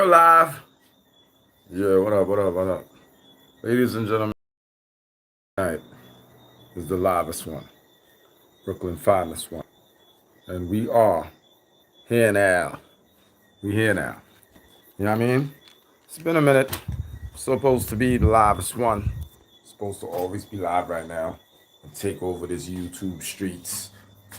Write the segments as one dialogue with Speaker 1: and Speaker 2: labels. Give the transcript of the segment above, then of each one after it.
Speaker 1: We're live. Yeah, what up, what up, what up? Ladies and gentlemen, tonight is the livest one, Brooklyn finest one. And we are here now. We here now. You know what I mean? It's been a minute. Supposed to be the livest one. Supposed to always be live right now and take over this YouTube streets.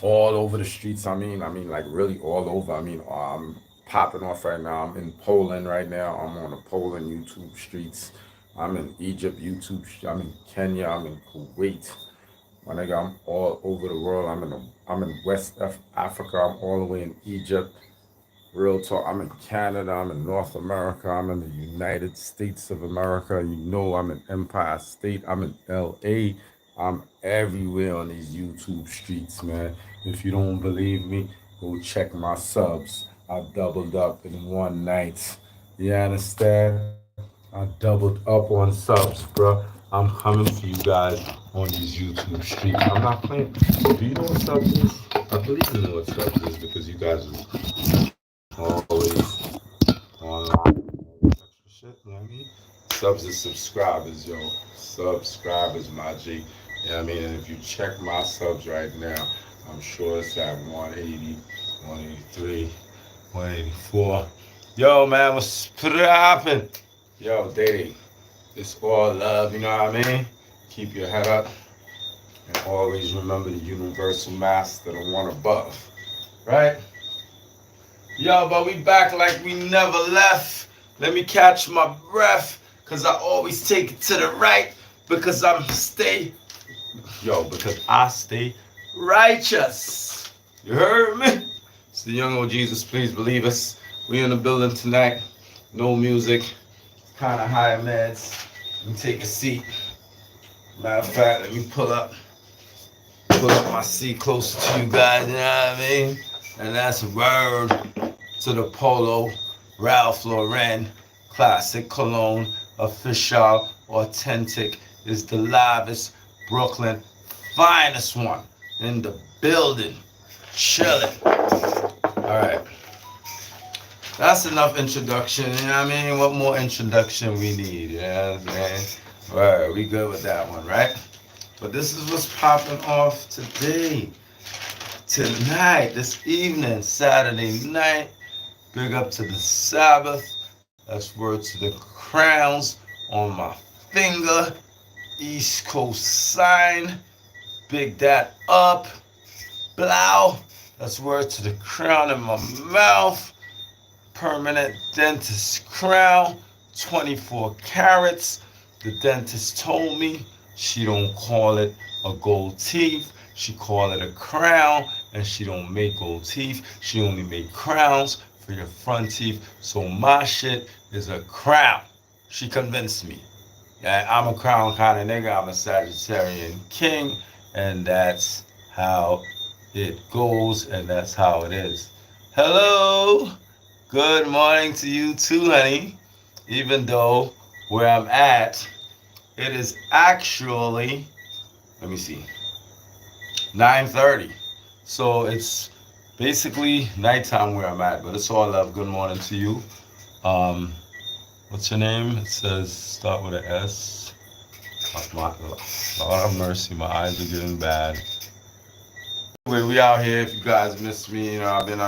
Speaker 1: All over the streets. I mean, like really all over. I'm popping off right now. I'm in Poland right now. I'm on the Poland YouTube streets. I'm in Egypt YouTube. I'm in Kenya. I'm in Kuwait. My nigga, I'm all over the world. I'm in Africa. I'm all the way in Egypt. Real talk. I'm in Canada. I'm in North America. I'm in the United States of America. You know I'm in Empire State. I'm in LA. I'm everywhere on these YouTube streets, man. If you don't believe me, go check my subs. I doubled up in one night. You understand? I doubled up on subs, bro. I'm coming for you guys on these YouTube streets. I'm not playing. Do you know what subs is? I believe you know what subs is because you guys always extra shit, you know what I mean? Subs is subscribers, yo. Subscribers, my G. You know what I mean? And if you check my subs right now, I'm sure it's at 180, 183, 184. Yo, man, what's poppin'? Yo, Daddy, it's all love, you know what I mean? Keep your head up and always remember the universal master, the one above, right? Yo, but we back like we never left. Let me catch my breath, cause I always take it to the right, because because I stay righteous. You heard me? It's the young old Jesus, please believe us. We in the building tonight. No music, kind of high meds. Let me take a seat. Matter of fact, let me pull up my seat closer to you guys, you know what I mean? And that's a word to the Polo Ralph Lauren Classic Cologne Official Authentic is the livest Brooklyn finest one in the building. Chilling. Alright. That's enough introduction, you know what I mean? What more introduction we need, you know what I'm saying? Alright, we good with that one, right? But this is what's popping off today. Tonight, this evening, Saturday night. Big up to the Sabbath. That's word to the crowns on my finger. East Coast sign. Big that up. Blow. That's word to the crown in my mouth. Permanent dentist crown. 24 carats. The dentist told me she don't call it a gold teeth. She call it a crown, and she don't make gold teeth. She only make crowns for your front teeth. So my shit is a crown. She convinced me. Yeah, I'm a crown kind of nigga. I'm a Sagittarian king, and that's how it goes, and that's how it is. Hello. Good morning to you too, honey. Even though where I'm at, it is actually, let me see, 9:30. So it's basically nighttime where I'm at, but it's all love. Good morning to you. Um, what's your name? It says start with an S. Lord have mercy, my eyes are getting bad. Anyway, we out here. If you guys miss me, you know, I've been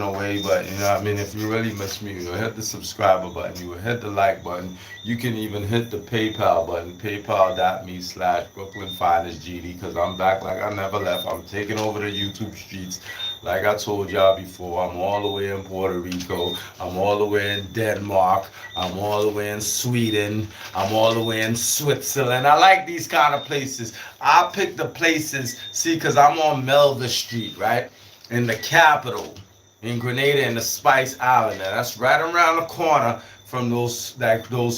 Speaker 1: away, but you know what I mean, if you really miss me, you know, hit the subscriber button, you will hit the like button, you can even hit the PayPal button, paypal.me/Brooklyn Finest GD, because I'm back like I never left. I'm taking over the YouTube streets. Like I told y'all before, I'm all the way in Puerto Rico, I'm all the way in Denmark, I'm all the way in Sweden, I'm all the way in Switzerland. I like these kind of places. I pick the places, see, because I'm on Melva Street, right? In the capital, in Grenada, in the Spice Island. And that's right around the corner from those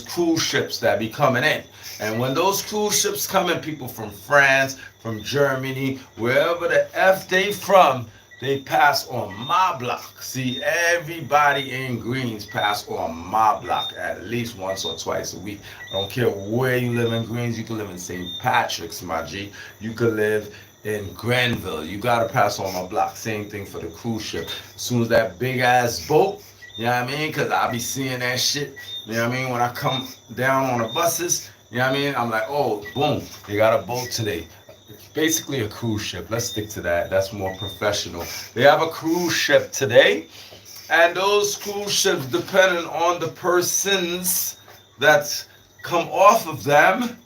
Speaker 1: cruise ships that be coming in. And when those cruise ships come in, people from France, from Germany, wherever the F they from, they pass on my block. See, everybody in Greens pass on my block at least once or twice a week. I don't care where you live in Greens. You can live in St. Patrick's, my G. You could live in Grenville. You gotta pass on my block. Same thing for the cruise ship. As soon as that big ass boat You know what I mean? Because I be seeing that shit. You know what I mean? When I come down on the buses, you know what I mean? I'm like, oh, boom, they got a boat today. Basically a cruise ship. Let's stick to that. That's more professional. They have a cruise ship today. And those cruise ships, depending on the persons that come off of them,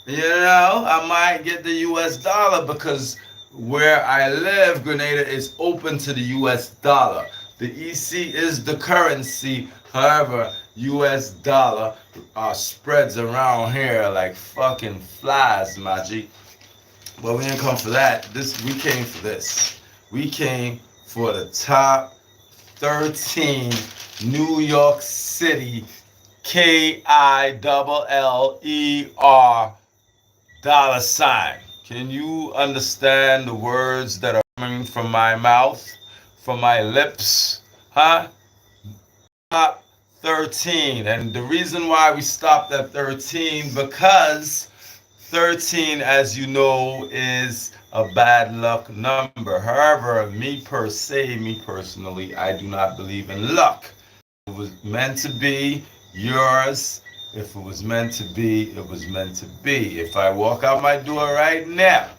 Speaker 1: you know, I might get the US dollar because where I live, Grenada is open to the US dollar. The EC is the currency. However, US dollar spreads around here like fucking flies, my G. But we didn't come for that. We came for this. We came for the top 13 New York City KILLER dollar sign. Can you understand the words that are coming from my mouth, from my lips? Huh? Top 13. And the reason why we stopped at 13, because 13, as you know, is a bad luck number. However, me personally, I do not believe in luck. It was meant to be yours. If it was meant to be, it was meant to be. If I walk out my door right now,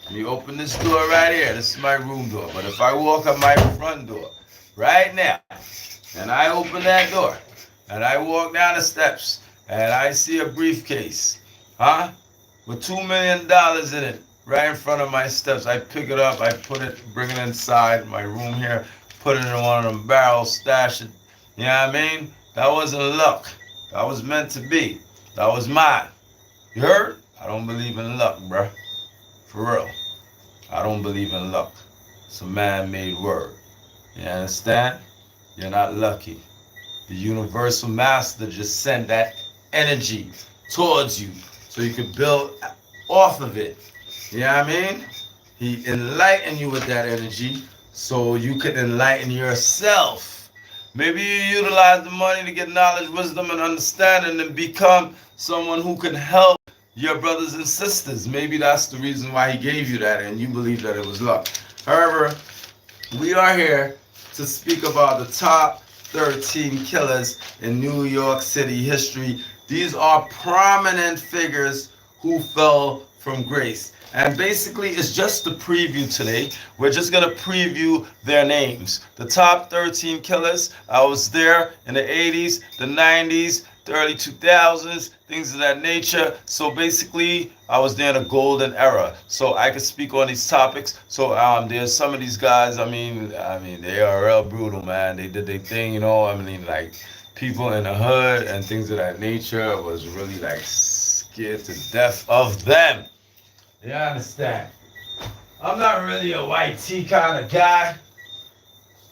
Speaker 1: let me open this door right here. This is my room door. But if I walk out my front door right now, and I open that door, and I walk down the steps, and I see a briefcase, huh, with $2 million in it, right in front of my steps, I pick it up, I put it, bring it inside my room here, put it in one of them barrels, stash it. You know what I mean? That wasn't luck. That was meant to be. That was mine. You heard? I don't believe in luck, bruh. For real. I don't believe in luck. It's a man-made word. You understand? You're not lucky. The universal master just sent that energy towards you so you could build off of it. You know what I mean? He enlightened you with that energy so you could enlighten yourself. Maybe you utilize the money to get knowledge, wisdom, and understanding and become someone who can help your brothers and sisters. Maybe that's the reason why he gave you that and you believe that it was luck. However, we are here to speak about the top 13 killers in New York City history. These are prominent figures who fell from grace. And basically, it's just a preview today. We're just going to preview their names. The top 13 killers. I was there in the 80s, the 90s, the early 2000s, things of that nature. So basically, I was there in a golden era. So I could speak on these topics. So there's some of these guys, I mean, they are real brutal, man. They did their thing, you know. I mean, like, people in the hood and things of that nature was really, like, scared to death of them. You understand? I'm not really a white tee kind of guy.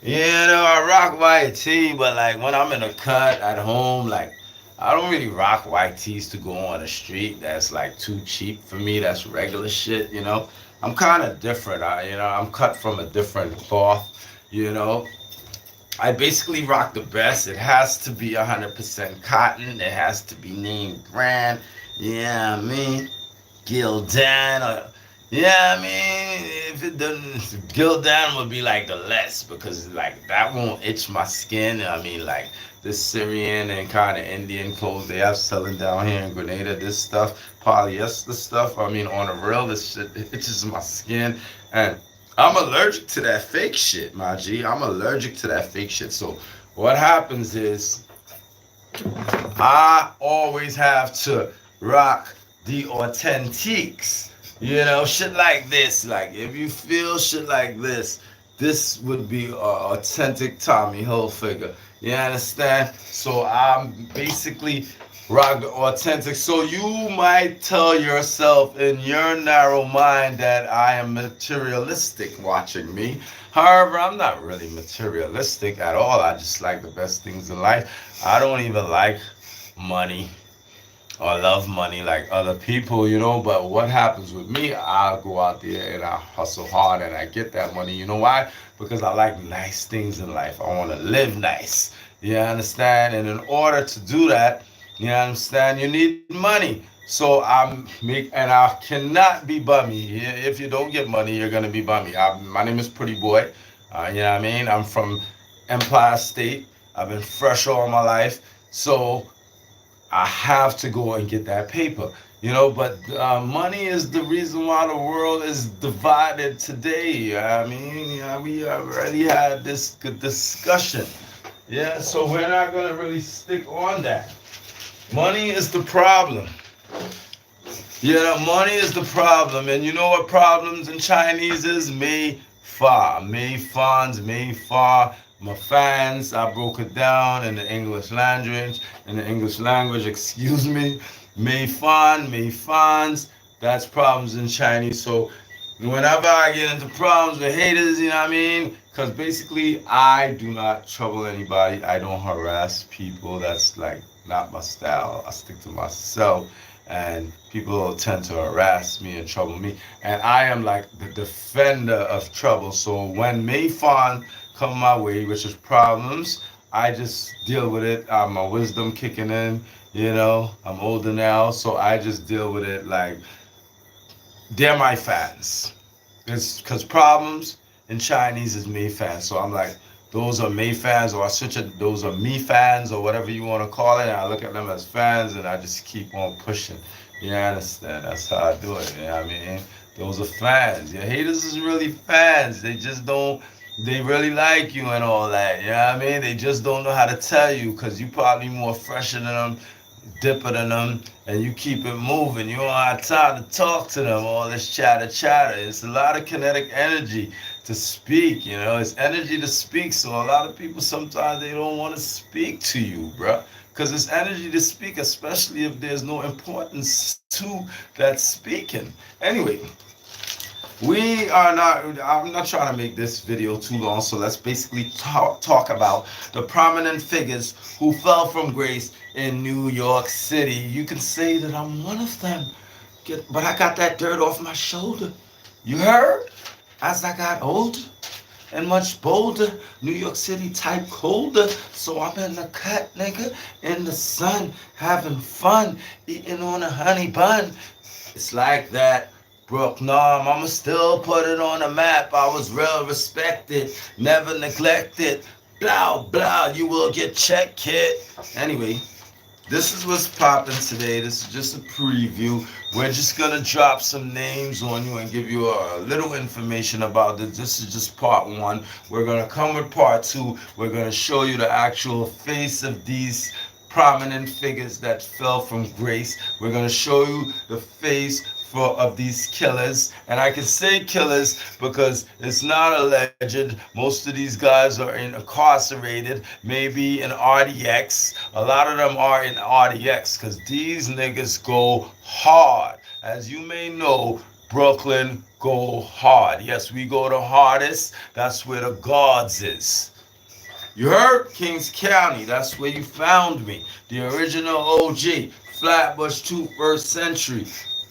Speaker 1: You know, I rock white tee, but like when I'm in a cut at home, like I don't really rock white tees to go on the street. That's like too cheap for me. That's regular shit, you know. I'm kind of different. I'm cut from a different cloth, you know. I basically rock the best. It has to be 100% cotton. It has to be name brand. Yeah, I mean. Gildan, if it doesn't, Gildan would be like the less because like that won't itch my skin. I mean, like this Syrian and kind of Indian clothes they have selling down here in Grenada, this stuff, polyester stuff. I mean, on the real, this shit itches my skin, and I'm allergic to that fake shit, my G. I'm allergic to that fake shit. So what happens is I always have to rock the authentiques, you know, shit like this. Like if you feel shit like this would be an authentic Tommy Hilfiger. You understand? So I'm basically rock the authentic. So you might tell yourself in your narrow mind that I am materialistic watching me. However, I'm not really materialistic at all. I just like the best things in life. I don't even like money or love money like other people, you know. But what happens with me, I'll go out there and I hustle hard and I get that money. You know why? Because I like nice things in life. I want to live nice. You understand? And in order to do that, you understand, you need money. So I cannot be bummy. If you don't get money, you're gonna be bummy. My name is Pretty Boy. You know what I mean? I'm from Empire State. I've been fresh all my life. So I have to go and get that paper. But money is the reason why the world is divided today. I mean, we already had this good discussion. Yeah, so we're not going to really stick on that. Money is the problem. Money is the problem. And you know what problems in Chinese is? Mei fa. Mei fans, mei fa. My fans, I broke it down in the English language. Excuse me. Mei fan, mei fans. That's problems in Chinese. So whenever I get into problems with haters, you know what I mean? Because basically, I do not trouble anybody. I don't harass people. That's like not my style. I stick to myself. And people tend to harass me and trouble me. And I am like the defender of trouble. So when Mayfan come my way, which is problems, I just deal with it. My wisdom kicking in, I'm older now, so I just deal with it like they're my fans. Because problems in Chinese is me fans. So I'm like, those are me fans, or I switch it, those are me fans, or whatever you want to call it. And I look at them as fans, and I just keep on pushing. You understand? That's how I do it. You know what I mean? Those are fans. Your haters is really fans. They just don't, they really like you and all that. You know what I mean? They just don't know how to tell you because you probably more fresher than them, dipper than them, and you keep it moving. You don't have time to talk to them, all this chatter. It's a lot of kinetic energy to speak, it's energy to speak. So a lot of people sometimes they don't want to speak to you, bruh, because it's energy to speak, especially if there's no importance to that speaking. Anyway, I'm not trying to make this video too long, so let's basically talk about the prominent figures who fell from grace in New York City. You can say that I'm one of them, but I got that dirt off my shoulder. You heard? As I got older and much bolder, New York City type colder, so I'm in the cut, nigga, in the sun, having fun, eating on a honey bun. It's like that. Brooklyn, I'ma still put it on the map. I was real respected, never neglected. Blah, you will get checked, kid. Anyway, this is what's popping today. This is just a preview. We're just gonna drop some names on you and give you a little information about this. This is just part one. We're gonna come with part two. We're gonna show you the actual face of these prominent figures that fell from grace. We're gonna show you the face of these killers, and I can say killers because it's not alleged. Most of these guys are incarcerated, maybe in RDX. A lot of them are in RDX because these niggas go hard. As you may know, Brooklyn go hard. Yes, we go the hardest. That's where the guards is. You heard? Kings County, that's where you found me. The original OG, Flatbush 21st century.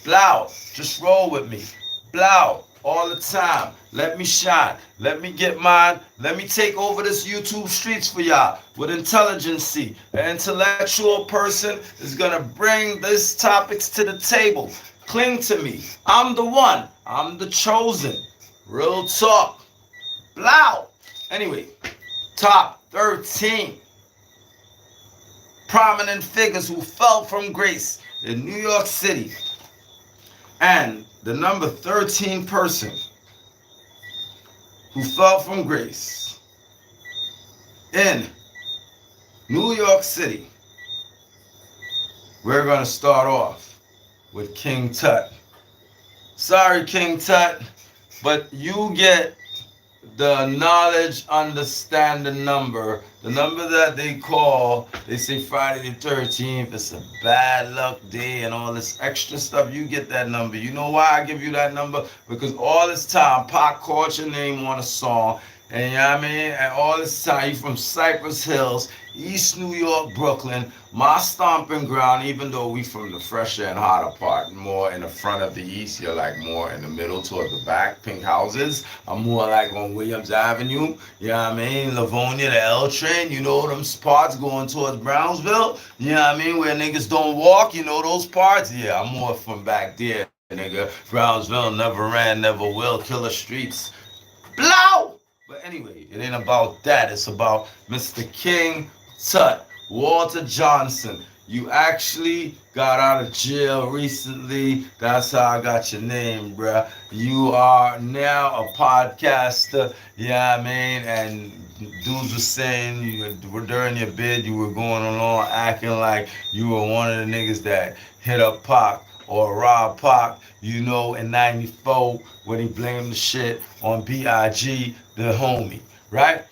Speaker 1: Blow, just roll with me. Blow, all the time. Let me shine. Let me get mine. Let me take over this YouTube streets for y'all with intelligency. An intellectual person is gonna bring these topics to the table. Cling to me. I'm the one. I'm the chosen. Real talk. Blow. Anyway, top 13 prominent figures who fell from grace in New York City. And the number 13 person who fell from grace in New York City, we're going to start off with King Tut. Sorry, King Tut, but you get the knowledge, understand the number that they call, they say Friday the 13th, it's a bad luck day and all this extra stuff. You get that number. You know why I give you that number? Because all this time, Pac called your name on a song, and you know what I mean? And all this time, you from Cypress Hills, East New York, Brooklyn, my stomping ground, even though we from the fresher and hotter part, more in the front of the East, you're like more in the middle toward the back, pink houses. I'm more like on Williams Avenue, you know what I mean? Livonia, the L train, you know them spots going towards Brownsville, you know what I mean? Where niggas don't walk, you know those parts? Yeah, I'm more from back there, nigga. Brownsville never ran, never will, killer streets. Blow! But anyway, it ain't about that. It's about Mr. King Tut, Walter Johnson. You actually got out of jail recently. That's how I got your name, bruh. You are now a podcaster. Yeah, I mean, and dudes were saying during your bid, you were going along acting like you were one of the niggas that hit up Pac or robbed Pac, you know, in 94 when he blamed the shit on B.I.G., the homie, right?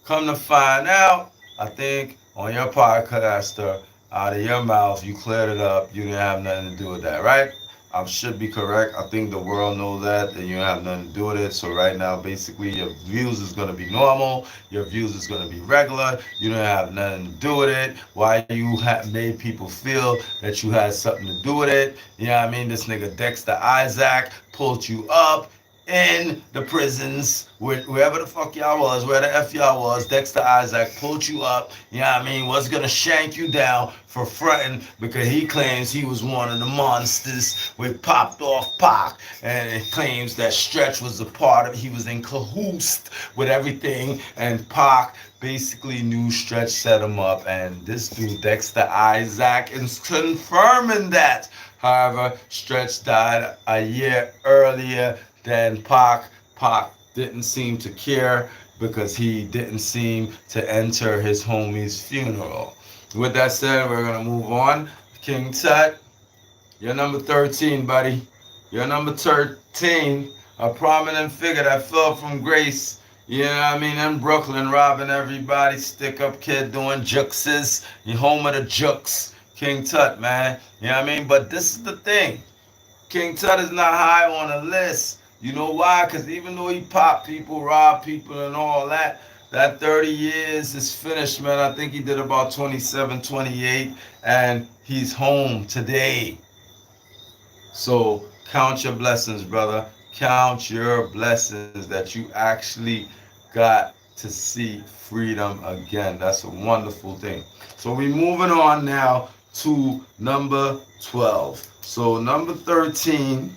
Speaker 1: Come to find out, I think on your podcast, out of your mouth, you cleared it up. You didn't have nothing to do with that, right? I should be correct. I think the world knows that you don't have nothing to do with it. So right now, basically, your views is gonna be normal. Your views is gonna be regular. You don't have nothing to do with it. Why you have made people feel that you had something to do with it? You know what I mean? This nigga Dexter Isaac pulled you up in the prisons, wherever the fuck y'all was, where the F y'all was, Dexter Isaac pulled you up, you know what I mean, was gonna shank you down for fronting because he claims he was one of the monsters with popped off Pac, and it claims that Stretch was a part of, he was in cahoots with everything, and Pac basically knew Stretch set him up, and this dude Dexter Isaac is confirming that. However, Stretch died a year earlier than Pac. Pac didn't seem to care because he didn't seem to enter his homie's funeral. With that said, we're gonna move on. King Tut, you're number 13, buddy. You're number 13, a prominent figure that fell from grace. You know what I mean? In Brooklyn, robbing everybody, stick up kid doing juxes. You home of the jux. King Tut, man. You know what I mean? But this is the thing. King Tut is not high on the list. You know why? Because even though he popped people, robbed people, and all that, that 30 years is finished, man. I think he did about 27, 28, and he's home today. So count your blessings, brother. Count your blessings that you actually got to see freedom again. That's a wonderful thing. So we're moving on now to number 12. So number 13,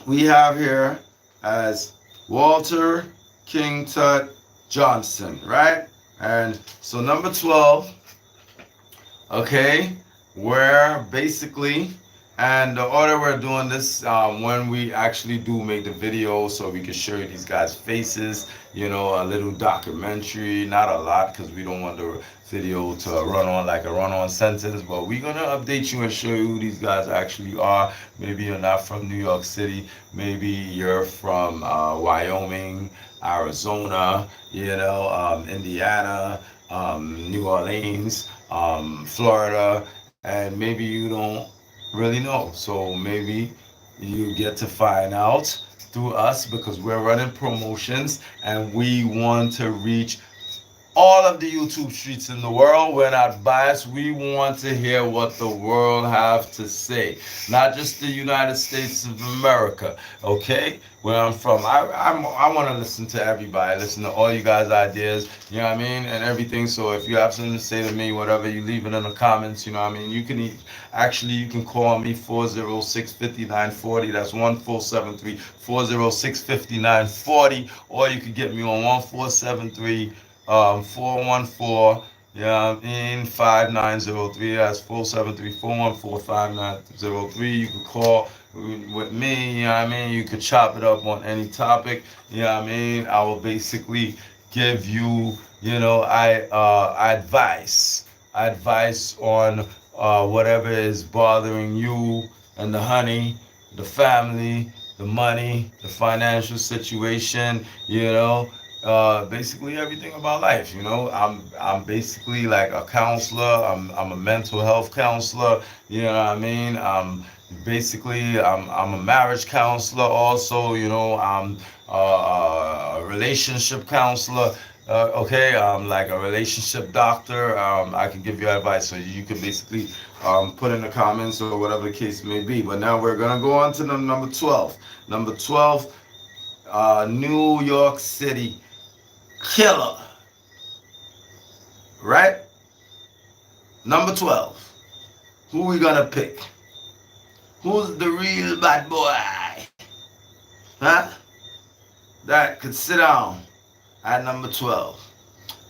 Speaker 1: we have here as Walter King Tut Johnson, right? And so number 12, okay, where basically, and the order we're doing this when we actually do make the video so we can show you these guys' faces, you know, a little documentary, not a lot because we don't want the video to run on like a run-on sentence, but we're gonna update you and show you who these guys actually are. Maybe you're not from New York City, maybe you're from Wyoming, Arizona, you know, Indiana, New Orleans, Florida, and maybe you don't really know. So maybe you get to find out through us because we're running promotions and we want to reach all of the YouTube streets in the world. We're not biased. We want to hear what the world have to say, not just the United States of America. Okay, where I'm from, I want to listen to everybody, listen to all you guys' ideas. You know what I mean, and everything. So if you have something to say to me, whatever, you leave it in the comments. You know what I mean. You can actually you can call me 406-5940. That's 1473-406-5940, or you could get me on 1473. 414, yeah, in 5903. That's 473-414-5903. You can call with me, you know what I mean? You could chop it up on any topic, you know what I mean? I will basically give you, you know, advice on whatever is bothering you and the honey, the family, the money, the financial situation, you know, basically everything about life. You know, I'm basically like a counselor. I'm a mental health counselor. You know what I mean? I'm a marriage counselor also. You know, I'm a relationship counselor. Okay, I'm like a relationship doctor. I can give you advice, so you can basically put in the comments or whatever the case may be. But now we're gonna go on to number 12. Number 12, New York City Killer. Right? Number 12. Who we gonna pick? Who's the real bad boy? Huh? That could sit down at number 12.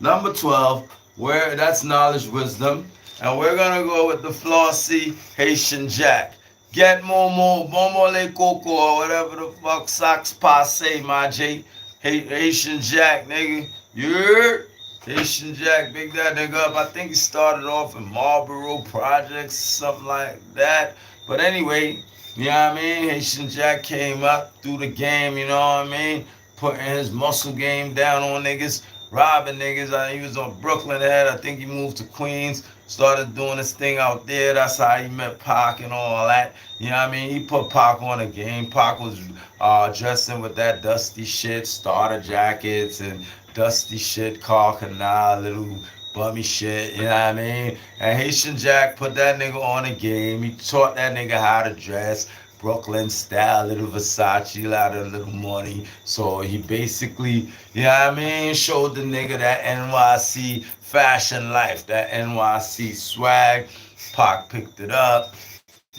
Speaker 1: Number 12, That's knowledge, wisdom. And we're gonna go with the Flossy Haitian Jack. Get Momo Le Coco, or whatever the fuck Sox Passe, my J. Haitian Jack, nigga. You heard? Haitian Jack, big that nigga up. I think he started off in Marlboro Projects, something like that. But anyway, you know what I mean? Haitian Jack came up through the game, you know what I mean? Putting his muscle game down on niggas, robbing niggas. He was on Brooklyn head. I think he moved to Queens, started doing his thing out there. That's how he met Pac and all that. You know what I mean? He put Pac on the game. Pac was dressing with that dusty shit, starter jackets and dusty shit, car canal, little bummy shit, you know what I mean? And Haitian Jack put that nigga on the game. He taught that nigga how to dress. Brooklyn style, little Versace, a lot of little money. So he basically, you know what I mean, showed the nigga that NYC fashion life, that NYC swag. Pac picked it up.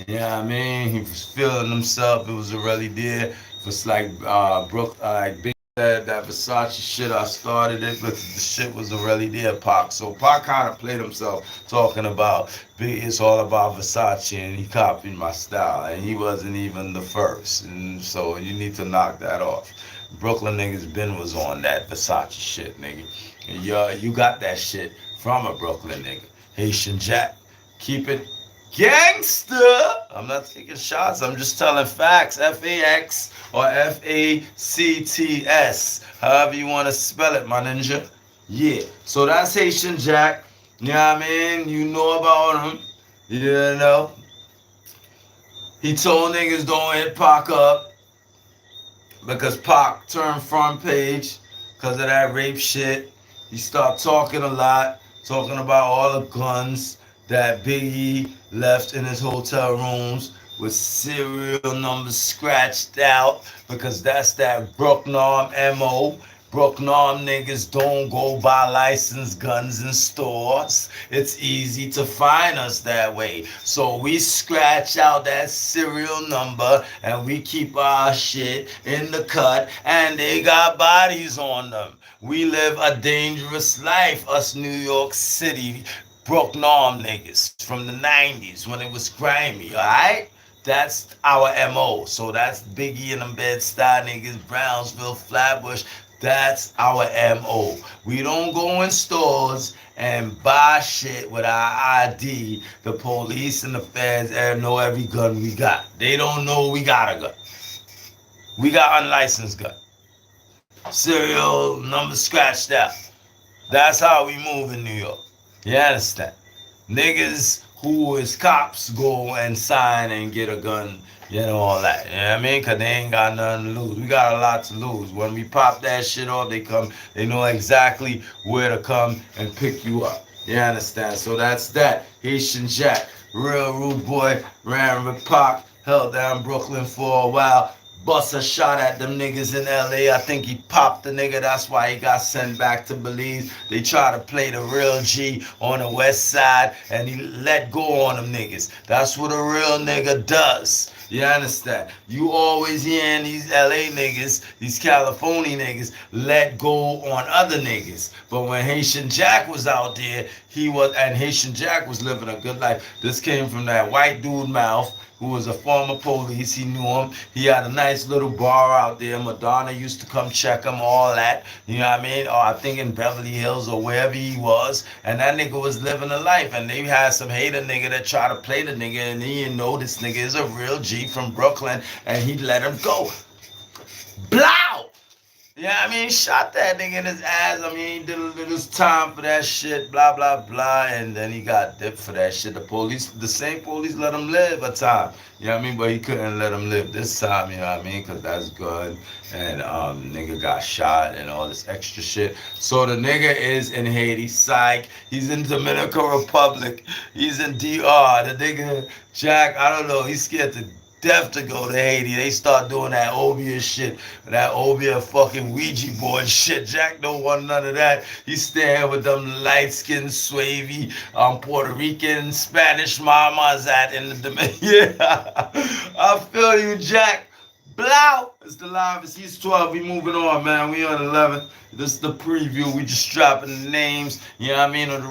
Speaker 1: You know what I mean? He was feeling himself. It was already there. It was like like Big that Versace shit. I started it, but the shit was already there, Pac. So Pac kind of played himself talking about it's all about Versace, and he copied my style, and he wasn't even the first. And so you need to knock that off. Brooklyn niggas was on that Versace shit, nigga. And you got that shit from a Brooklyn nigga. Haitian Jack. Keep it gangster. I'm not taking shots. I'm just telling facts. Fax or Facts. However you want to spell it, my ninja. Yeah. So that's Haitian Jack. You know what I mean? You know about him. You know. He told niggas don't hit Pac up because Pac turned front page because of that rape shit. He started talking a lot, talking about all the guns that Biggie left in his hotel rooms with serial numbers scratched out because that's that Brooklyn MO. Brooklyn niggas don't go buy licensed guns in stores. It's easy to find us that way. So we scratch out that serial number and we keep our shit in the cut and they got bodies on them. We live a dangerous life, us New York City Brooklyn niggas from the 90s when it was grimy, alright? That's our MO. So that's Biggie and them Bed-Stuy niggas, Brownsville, Flatbush. That's our MO. We don't go in stores and buy shit with our ID. The police and the feds know every gun we got. They don't know we got a gun. We got unlicensed gun. Serial number scratched out. That's how we move in New York. You understand? Niggas who is cops go and sign and get a gun, you know, all that. You know what I mean? Because they ain't got nothing to lose. We got a lot to lose. When we pop that shit off, they know exactly where to come and pick you up. You understand? So that's that. Haitian Jack, real rude boy, ran with Pac, held down Brooklyn for a while. Bust a shot at them niggas in LA. I think he popped the nigga. That's why he got sent back to Belize. They try to play the real G on the west side and he let go on them niggas. That's what a real nigga does. You understand? You always hearing these LA niggas, these California niggas, let go on other niggas. But when Haitian Jack was out there, Haitian Jack was living a good life. This came from that white dude mouth who was a former police. He knew him. He had a nice little bar out there. Madonna used to come check him, all that. You know what I mean? Or I think in Beverly Hills or wherever he was. And that nigga was living a life. And they had some hater nigga that tried to play the nigga. And he didn't know this nigga is a real G from Brooklyn. And he let him go. Blow! Yeah, I mean, he shot that nigga in his ass. I mean, he did his time for that shit, blah, blah, blah. And then he got dipped for that shit. The same police let him live a time. You know what I mean? But he couldn't let him live this time, you know what I mean? Because that's good. And nigga got shot and all this extra shit. So the nigga is in Haiti, psych. He's in Dominican Republic. He's in DR. The nigga, Jack, I don't know, he's scared to death to go to Haiti. They start doing that Obia shit, that Obia fucking Ouija board shit. Jack don't want none of that. He's staying with them light-skinned, swavy, Puerto Rican, Spanish mamas at in the Dominican. Yeah, I feel you, Jack. Blow. It's the live. It's He's 12. We moving on, man. We on 11. This is the preview. We just dropping the names, you know what I mean, of the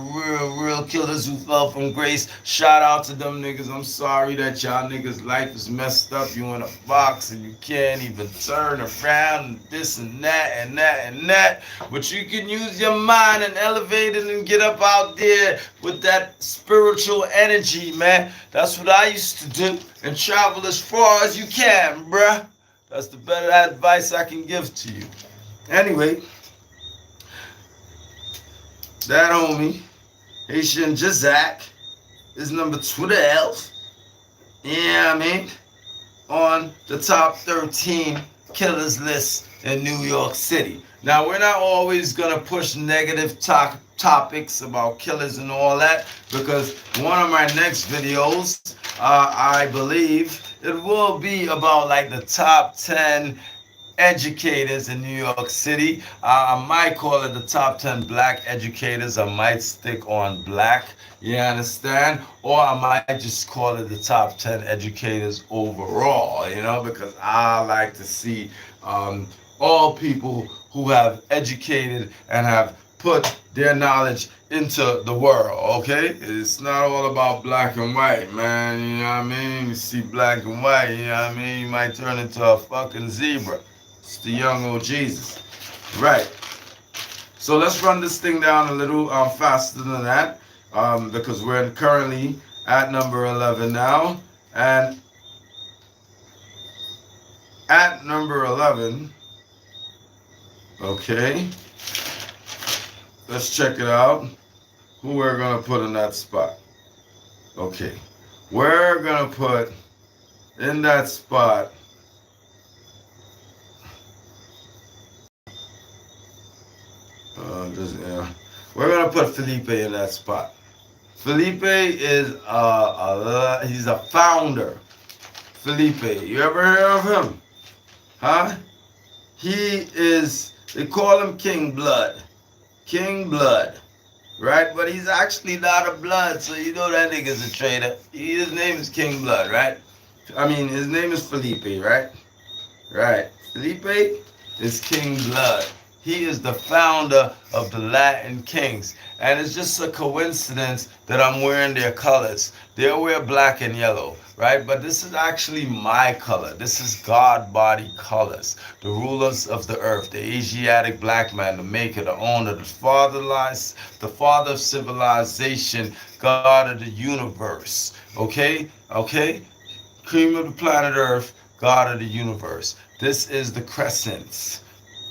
Speaker 1: real killers who fell from grace. Shout out to them niggas. I'm sorry that y'all niggas' life is messed up. You in a box and you can't even turn around and this and that and that and that. But you can use your mind and elevate it and get up out there with that spiritual energy, man. That's what I used to do. And travel as far as you can, bruh. That's the better advice I can give to you. Anyway, that homie, Haitian Jazak, is number 12. Yeah, I mean, on the top 13 killers list in New York City. Now, we're not always going to push negative topics about killers and all that, because one of my next videos, I believe, it will be about like the top 10 educators in New York City. I might call it the top 10 black educators. I might stick on black, you understand? Or I might just call it the top 10 educators overall, you know, because I like to see all people who have educated and have put their knowledge into the world, okay? It's not all about black and white, man, you know what I mean? You see black and white, you know what I mean? You might turn into a fucking zebra. It's the young old Jesus. Right. So let's run this thing down a little faster than that, because we're currently at number 11 now. And at number 11, okay, let's check it out. Who we're going to put in that spot. Okay. We're going to put in that spot we're going to put Felipe in that spot. Felipe is he's a founder. Felipe, you ever heard of him? Huh? He is, they call him King Blood. King Blood. Right? But he's actually not a blood, so you know that nigga's a traitor. His name is King Blood, right? I mean, his name is Felipe, right? Right. Felipe is King Blood. He is the founder of the Latin Kings. And it's just a coincidence that I'm wearing their colors. They wear black and yellow, right? But this is actually my color. This is God body colors. The rulers of the earth, the Asiatic black man, the maker, the owner, the father of civilization, God of the universe. Okay? Okay? Cream of the planet Earth, God of the universe. This is the crescents.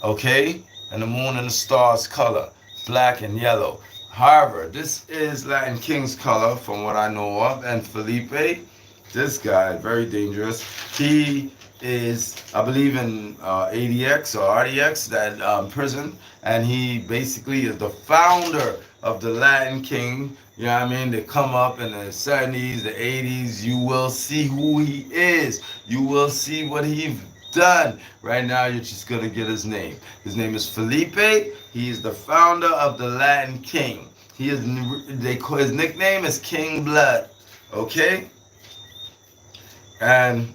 Speaker 1: Okay? And the moon and the stars color, black and yellow. However, this is Latin King's color from what I know of. And Felipe, this guy, very dangerous. He is, I believe, in ADX or RDX, that prison. And he basically is the founder of the Latin King. You know what I mean? They come up in the 70s, the 80s. You will see who he is. You will see what he's done. Right now, you're just going to get his name. His name is Felipe. He is the founder of the Latin King. He is, his nickname is King Blood. Okay? And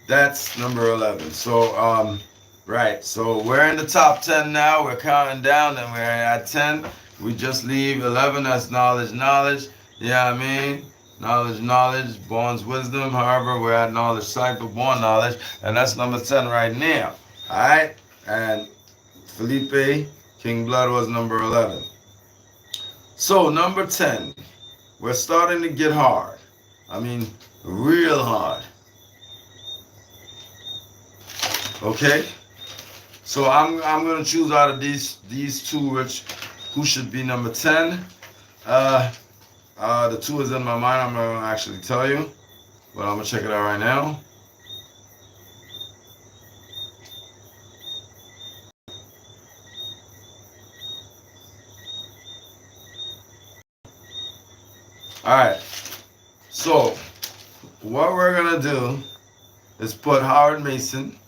Speaker 1: that's number 11. So, right. So we're in the top 10 now. We're counting down and we're at 10. We just leave 11. That's knowledge. Yeah, I mean, knowledge, born's wisdom. However, we're at knowledge cycle, born knowledge, and that's number 10 right now. All right, and Felipe King Blood was number 11. So number 10, we're starting to get hard. I mean, real hard. Okay, so I'm gonna choose out of these two which who should be number 10. The two is in my mind. I'm not gonna actually tell you, but I'm gonna check it out right now. All right. So what we're gonna do is put Howard Mason.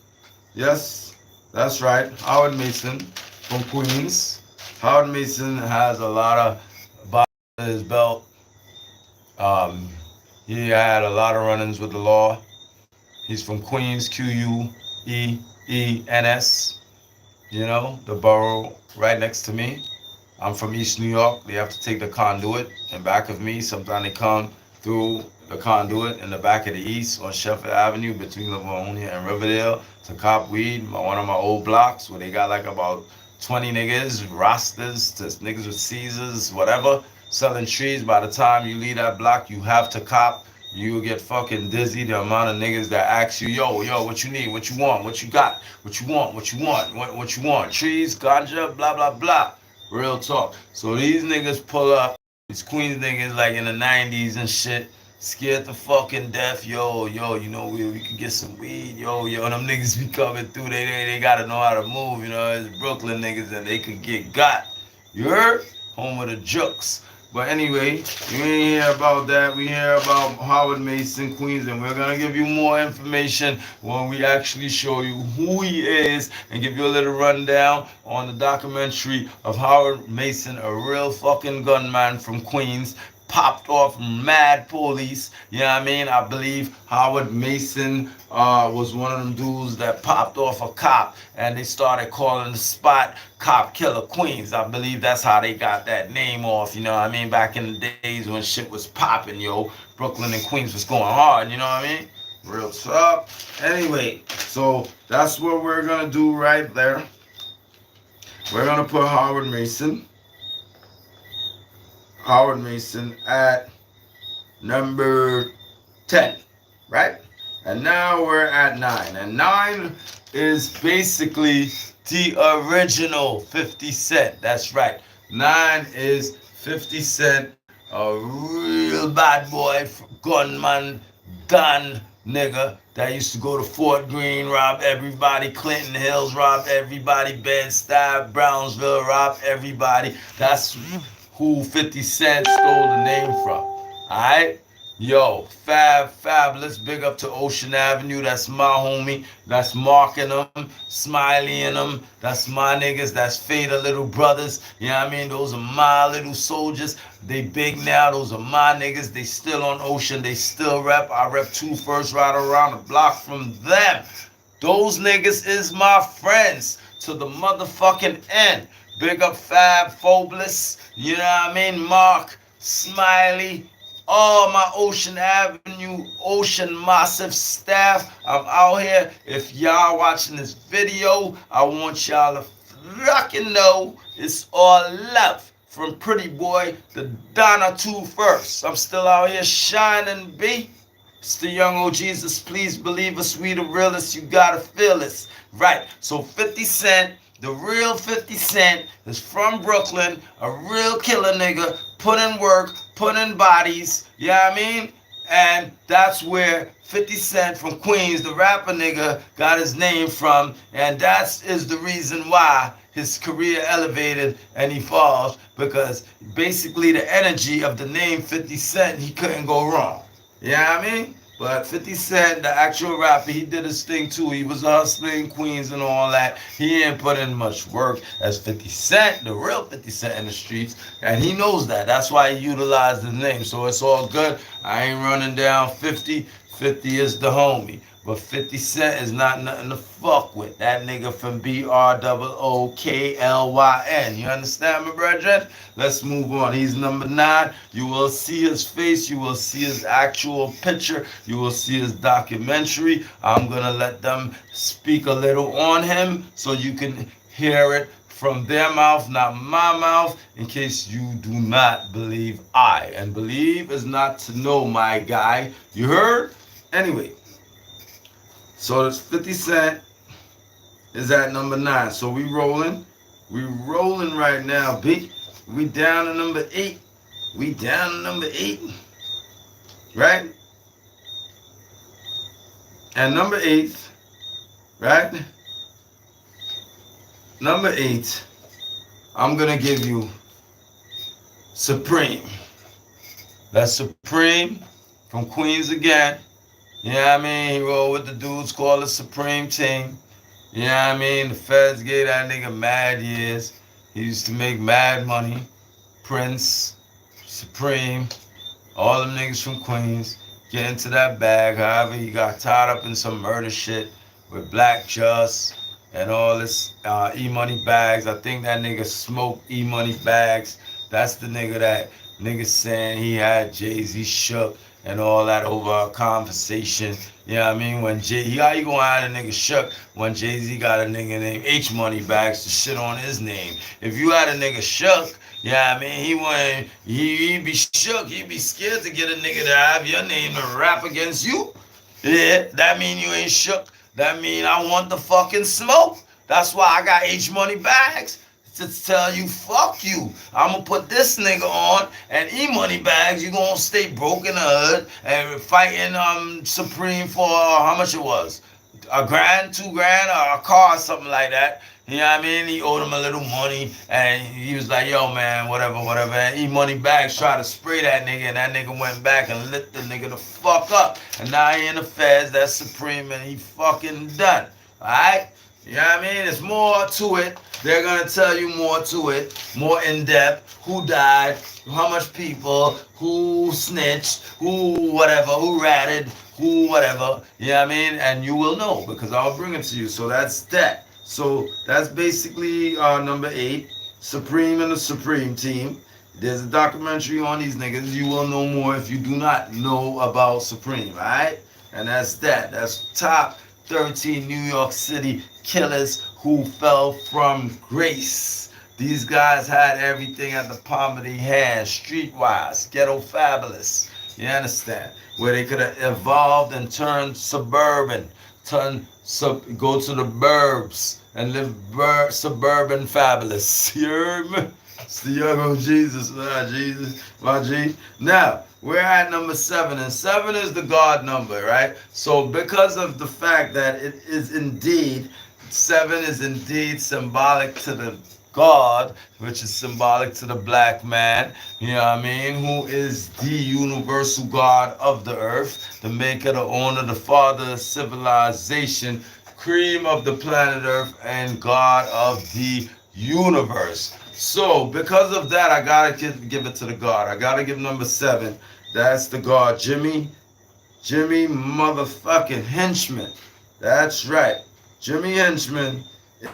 Speaker 1: Yes, that's right, Howard Mason from Queens. Howard Mason has a lot of body in his belt. He had a lot of run-ins with the law. He's from Queens, QU, EENS, you know, the borough right next to me. I'm from East New York. They have to take the conduit in back of me. Sometimes they come through the conduit in the back of the East on Sheffield Avenue between Livonia and Riverdale to cop weed. One of my old blocks where they got like about 20 niggas, rosters, to niggas with Caesars, whatever, selling trees. By the time you leave that block, you have to cop. You get fucking dizzy the amount of niggas that ask you, yo, what you need, what you want, what you got, what you want, what you want, trees, ganja, blah, blah, blah. Real talk. So these niggas pull up, these Queens niggas like in the 90s and shit, scared to fucking death. Yo, you know, we could get some weed. Yo, them niggas be coming through. They gotta know how to move, you know. It's Brooklyn niggas and they could get got. You heard? Home of the jokes. But anyway, we ain't hear about that. We hear about Howard Mason, Queens, and we're gonna give you more information when we actually show you who he is and give you a little rundown on the documentary of Howard Mason, a real fucking gunman from Queens, popped off mad police. You know what I mean? I believe Howard Mason was one of them dudes that popped off a cop and they started calling the spot Cop Killer Queens. I believe that's how they got that name off, you know what I mean? Back in the days when shit was popping, yo. Brooklyn and Queens was going hard, you know what I mean? Real talk. Anyway, so that's what we're gonna do right there. We're gonna put Howard Mason at number 10, right? And now we're at 9. And 9 is basically the original 50 Cent. That's right. 9 is 50 Cent, a real bad boy, gunman, gun nigga that used to go to Fort Greene, rob everybody, Clinton Hills, rob everybody, Bed-Stuy, Brownsville, rob everybody. That's who 50 Cent stole the name from. Alright? Yo, Fabulous, big up to Ocean Avenue. That's my homie. That's Mark and them, Smiley and them. That's my niggas. That's Fader little brothers. You know what I mean? Those are my little soldiers. They big now. Those are my niggas. They still on Ocean. They still rep. I rep 2 First right around the block from them. Those niggas is my friends to the motherfucking end. Big up Fab, Foblis, you know what I mean? Mark, Smiley, all my Ocean Avenue, Ocean Massive staff. I'm out here. If y'all watching this video, I want y'all to fucking know it's all love. From Pretty Boy to Donna 2 First. I'm still out here shining, B. It's the young OG Jesus. Please believe us. We the realest. You gotta feel this. Right. So 50 Cent. The real 50 Cent is from Brooklyn, a real killer nigga, put in work, put in bodies, you know what I mean? And that's where 50 Cent from Queens, the rapper nigga, got his name from, and that is the reason why his career elevated and he falls, because basically the energy of the name 50 Cent, he couldn't go wrong, you know what I mean? But 50 Cent, the actual rapper, he did his thing too. He was hustling Queens and all that. He ain't put in much work as 50 Cent, the real 50 Cent in the streets. And he knows that. That's why he utilized the name. So it's all good. I ain't running down 50. 50 is the homie. But 50 Cent is not nothing to fuck with. That nigga from BROOKLYN. You understand me, brethren? Let's move on. He's number 9. You will see his face. You will see his actual picture. You will see his documentary. I'm going to let them speak a little on him so you can hear it from their mouth, not my mouth, in case you do not believe I. And believe is not to know, my guy. You heard? Anyway. So this 50 Cent is at number 9. So we rolling. We rolling right now, B. We down to number 8. We down to number 8. Right? And number 8, right? Number 8, I'm going to give you Supreme. That's Supreme from Queens again. You know what I mean? He rolled with the dudes called the Supreme Team. You know what I mean? The feds gave that nigga mad years. He used to make mad money. Prince, Supreme, all them niggas from Queens. Get into that bag. However, he got tied up in some murder shit. with Black Just and all this E-Money Bags. I think that nigga smoked E-Money Bags. That's the nigga that nigga saying he had Jay-Z shook and all that over a conversation. You know what I mean? When how you gonna have a nigga shook when Jay-Z got a nigga named H Money Bags to shit on his name? If you had a nigga shook, you know what I mean? He'd be shook, he'd be scared to get a nigga to have your name to rap against you. Yeah, that mean you ain't shook. That mean I want the fucking smoke. That's why I got H Money Bags. To tell you, fuck you. I'm gonna put this nigga on, and E-Money Bags, you gonna stay broke in the hood and fighting Supreme for how much it was? $1,000, $2,000, or a car, or something like that. You know what I mean? He owed him a little money, and he was like, yo, man, whatever. And E-Money Bags tried to spray that nigga, and that nigga went back and lit the nigga the fuck up. And now he in the feds, that's Supreme, and he fucking done. Alright? You know what I mean? There's more to it. They're going to tell you more to it, more in depth. Who died, how much people, who snitched, who whatever, who ratted, who whatever. You know what I mean? And you will know because I'll bring it to you. So that's that. So that's basically number 8, Supreme and the Supreme Team. There's a documentary on these niggas. You will know more if you do not know about Supreme, all right? And that's that. That's top 13 New York City killers who fell from grace. These guys had everything at the palm of their hand, streetwise, ghetto fabulous. You understand? Where they could have evolved and turned suburban, go to the burbs and live suburban fabulous. You heard me? It's the young old Jesus, my G. Now, we're at number 7, and 7 is the God number, right? So because of the fact that it is indeed, 7 is indeed symbolic to the God, which is symbolic to the black man, you know what I mean, who is the universal God of the earth, the maker, the owner, the father of civilization, cream of the planet Earth, and God of the universe. So, because of that, I gotta give it to the God. I gotta give number 7. That's the God, Jimmy motherfucking Henchman. That's right. Jimmy Henchman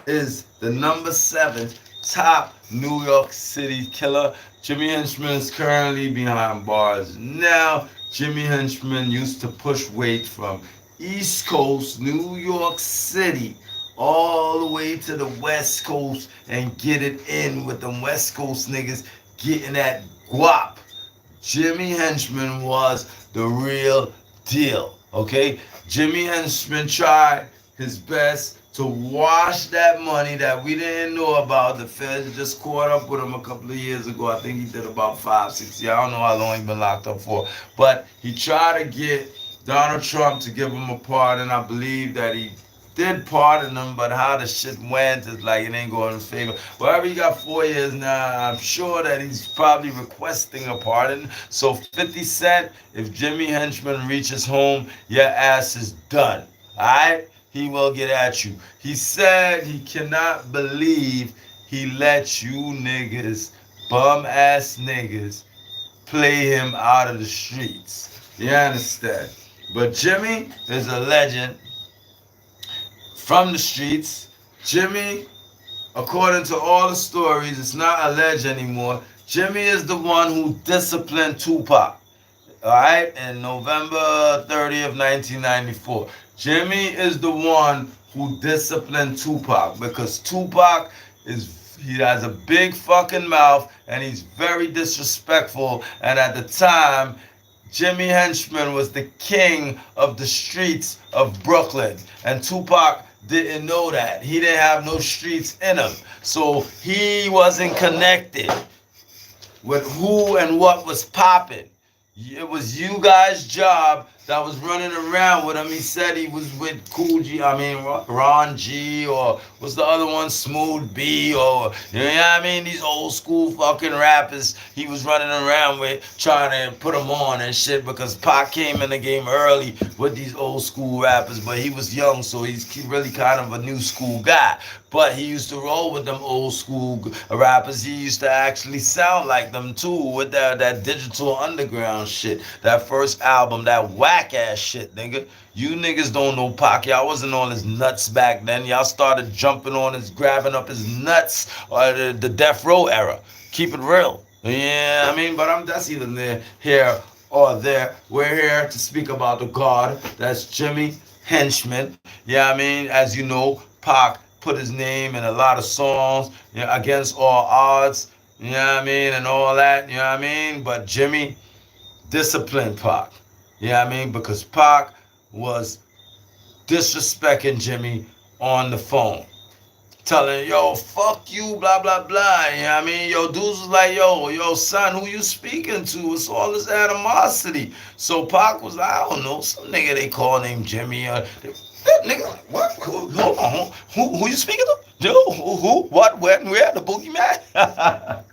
Speaker 1: is the number 7 top New York City killer. Jimmy Henchman is currently behind bars now. Jimmy Henchman used to push weight from East Coast, New York City, all the way to the West Coast and get it in with them West Coast niggas getting that guap. Jimmy Henchman was the real deal, okay? Jimmy Henchman tried his best to wash that money that we didn't know about. The feds just caught up with him a couple of years ago. I think he did about 5-6 years. I don't know how long he's been locked up for. But he tried to get Donald Trump to give him a pardon. I believe that he did pardon him, but how the shit went is like it ain't going in his favor. Wherever he got 4 years now, I'm sure that he's probably requesting a pardon. So 50 Cent, if Jimmy Henchman reaches home, your ass is done. Alright? He will get at you. He said he cannot believe he let you niggas, bum ass niggas, play him out of the streets. You understand? But Jimmy is a legend from the streets. Jimmy, according to all the stories, it's not alleged anymore. Jimmy is the one who disciplined Tupac. Alright? In November 30th, 1994. Jimmy is the one who disciplined Tupac because Tupac he has a big fucking mouth and he's very disrespectful. And at the time, Jimmy Henchman was the king of the streets of Brooklyn. And Tupac didn't know that. He didn't have no streets in him. So he wasn't connected with who and what was popping. It was you guys' job that was running around with him. He said he was with Ron G, or what's the other one, Smooth B, or, you know what I mean, these old school fucking rappers he was running around with, trying to put them on and shit, because Pac came in the game early with these old school rappers, but he was young, so he's really kind of a new school guy. But he used to roll with them old school rappers. He used to actually sound like them too, with that Digital Underground shit. That first album, that WAP whack ass shit, nigga. You niggas don't know Pac. Y'all wasn't on his nuts back then. Y'all started jumping on his, grabbing up his nuts, or the death row era. Keep it real. Yeah, I mean, but that's either here or there. We're here to speak about the God. That's Jimmy Henchman. Yeah, I mean, as you know, Pac put his name in a lot of songs, against all odds. You know what I mean? And all that, you know what I mean? But Jimmy disciplined Pac. You know what I mean? Because Pac was disrespecting Jimmy on the phone. Telling, yo, fuck you, blah, blah, blah. You know what I mean? Yo, dudes was like, yo, son, who you speaking to? It's all this animosity. So Pac was like, I don't know, some nigga they call named Jimmy. That nigga, like, what? Hold on. Who you speaking to? Yo, who, what, when, where? The boogeyman?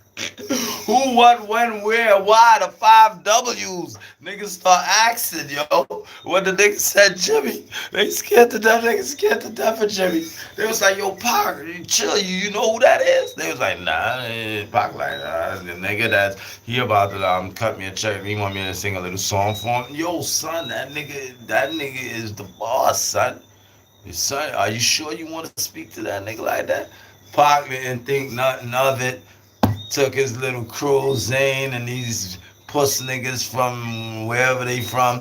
Speaker 1: Who, what, when, where, why, the 5 W's. Niggas start asking, yo. When the niggas said Jimmy, they scared to death. Niggas scared to death of Jimmy. They was like, yo, Pac, chill, you know who that is? They was like, nah. Pac like, the nigga he about to cut me a check. He want me to sing a little song for him. Yo, son, that nigga is the boss, son. Son, are you sure you want to speak to that nigga like that? Pac didn't think nothing of it. Took his little crew, Zane, and these puss niggas from wherever they from,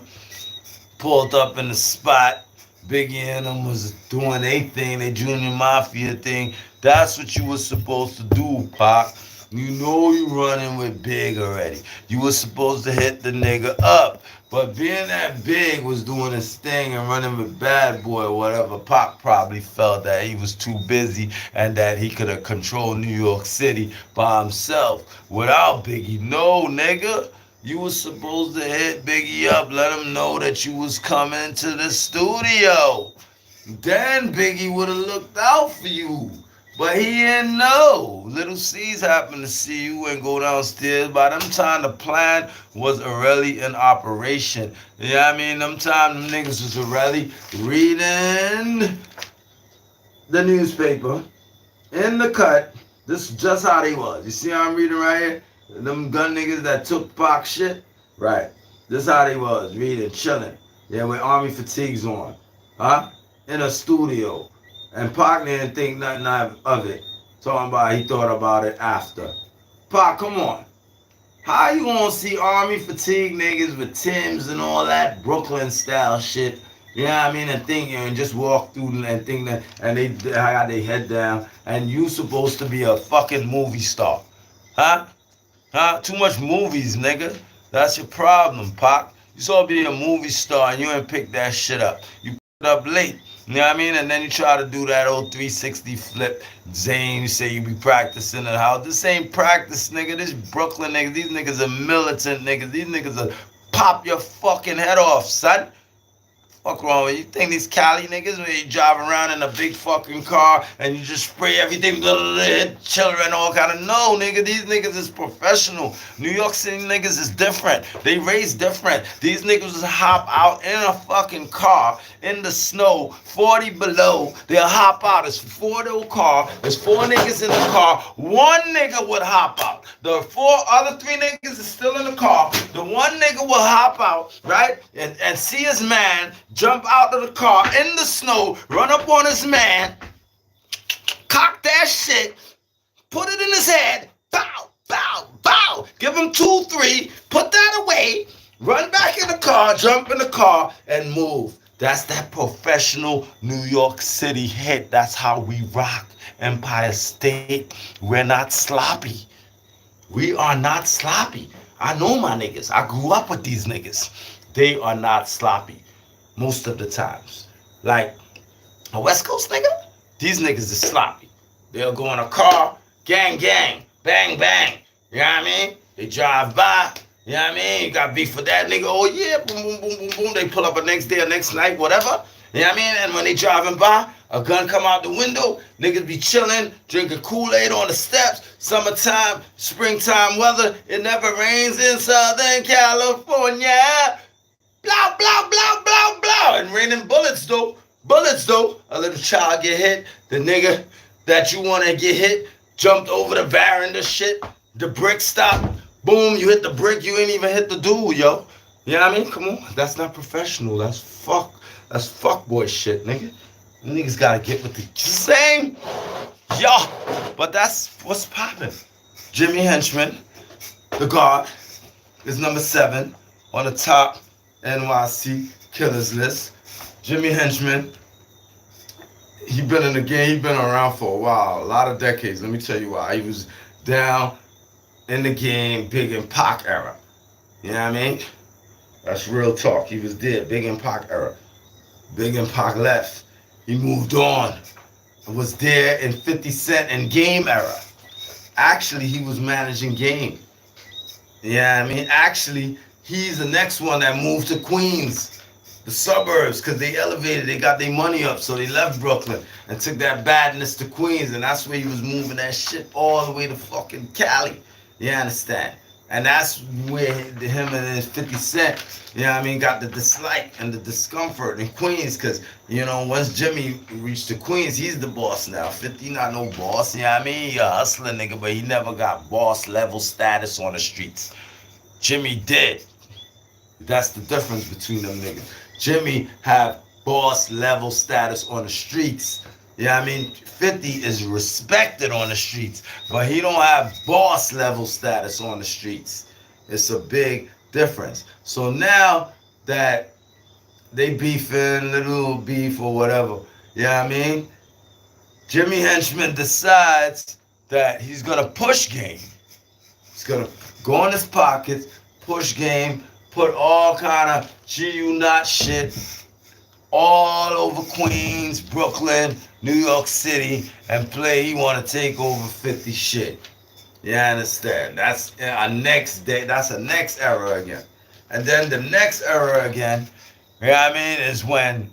Speaker 1: pulled up in the spot. Biggie and them was doing their thing, they junior mafia thing. That's what you was supposed to do, Pac. You know you running with Big already. You was supposed to hit the nigga up. But being that Big was doing his thing and running with Bad Boy or whatever, Pac probably felt that he was too busy and that he could have controlled New York City by himself without Biggie. No, nigga. You was supposed to hit Biggie up, let him know that you was coming to the studio. Then Biggie would have looked out for you. But he didn't know. Little C's happened to see you and go downstairs. By them time, the plan was already in operation. You know what I mean? Them time, them niggas was already reading the newspaper in the cut. This is just how they was. You see how I'm reading right here? Them gun niggas that took Pac shit? Right. This how they was, reading, chilling. Yeah, with army fatigues on. Huh? In a studio. And Pac didn't think nothing of it. Talking about he thought about it after. Pac, come on. How you gonna see army fatigue niggas with Timbs and all that Brooklyn style shit? You know what I mean? And think and just walk through and think that and they got their head down and you supposed to be a fucking movie star. Huh? Huh? Too much movies, nigga. That's your problem, Pac. You supposed to be a movie star and you ain't pick that shit up. You picked it up late. You know what I mean? And then you try to do that old 360 flip. Zane, you say you be practicing in the house. This ain't practice, nigga. This Brooklyn niggas. These niggas are militant niggas. These niggas will pop your fucking head off, son. Fuck wrong with you? Think these Cali niggas where you drive around in a big fucking car and you just spray everything, hit children, all kind of. No, nigga, these niggas is professional. New York City niggas is different. They raised different. These niggas just hop out in a fucking car in the snow, 40 below. They'll hop out. It's a 4-door car. There's 4 niggas in the car. 1 nigga would hop out. The 4 other 3 niggas is still in the car. The 1 nigga will hop out, right? And see his man jump out of the car in the snow, run up on his man, cock that shit, put it in his head, bow, bow, bow, give him 2, 3, put that away, run back in the car, jump in the car, and move. That's that professional New York City hit. That's how we rock. Empire State, we're not sloppy. We are not sloppy. I know my niggas. I grew up with these niggas. They are not sloppy. Most of the times. Like a West Coast nigga, these niggas is sloppy. They'll go in a car, gang, gang, bang, bang. You know what I mean? They drive by, you know what I mean? You got beef with that nigga, oh yeah, boom, boom, boom, boom, boom. They pull up the next day or next night, whatever. You know what I mean? And when they driving by, a gun come out the window, niggas be chilling, drinking Kool-Aid on the steps, summertime, springtime weather, it never rains in Southern California. Blah, blah, blah, blah, blah. And raining bullets, though. Bullets, though. A little child get hit. The nigga that you want to get hit jumped over the veranda shit. The brick stopped. Boom, you hit the brick. You ain't even hit the dude, yo. You know what I mean? Come on, that's not professional. That's fuck boy shit, nigga. Niggas gotta get with the same. Yo, but that's what's poppin'. Jimmy Henchman, the guard, is number 7 on the top NYC Killers list. Jimmy Henchman, he been in the game, he been around for a while, a lot of decades. Let me tell you why. He was down in the game, big in Pac era. You know what I mean? That's real talk. He was there, big in Pac era. Big and Pac left. He moved on. Was there in 50 Cent and Game era. Actually, he was managing Game. Yeah, I mean, actually, he's the next one that moved to Queens, the suburbs, because they elevated, they got their money up, so they left Brooklyn and took that badness to Queens, and that's where he was moving that shit all the way to fucking Cali. You understand? And that's where him and his 50 Cent, you know what I mean, got the dislike and the discomfort in Queens, because, you know, once Jimmy reached the Queens, he's the boss now. 50 not no boss, you know what I mean? He a hustler nigga, but he never got boss level status on the streets. Jimmy did. That's the difference between them niggas. Jimmy have boss level status on the streets. Yeah, I mean, 50 is respected on the streets, but he don't have boss level status on the streets. It's a big difference. So now that they beefing, little beef or whatever, yeah, I mean, Jimmy Henchman decides that he's gonna push Game. He's gonna go in his pockets, push Game, put all kind of GU not shit all over Queens, Brooklyn, New York City, and play. He want to take over 50 shit. You understand? That's a next day. That's a next era again. And then the next era again, you know what I mean, is when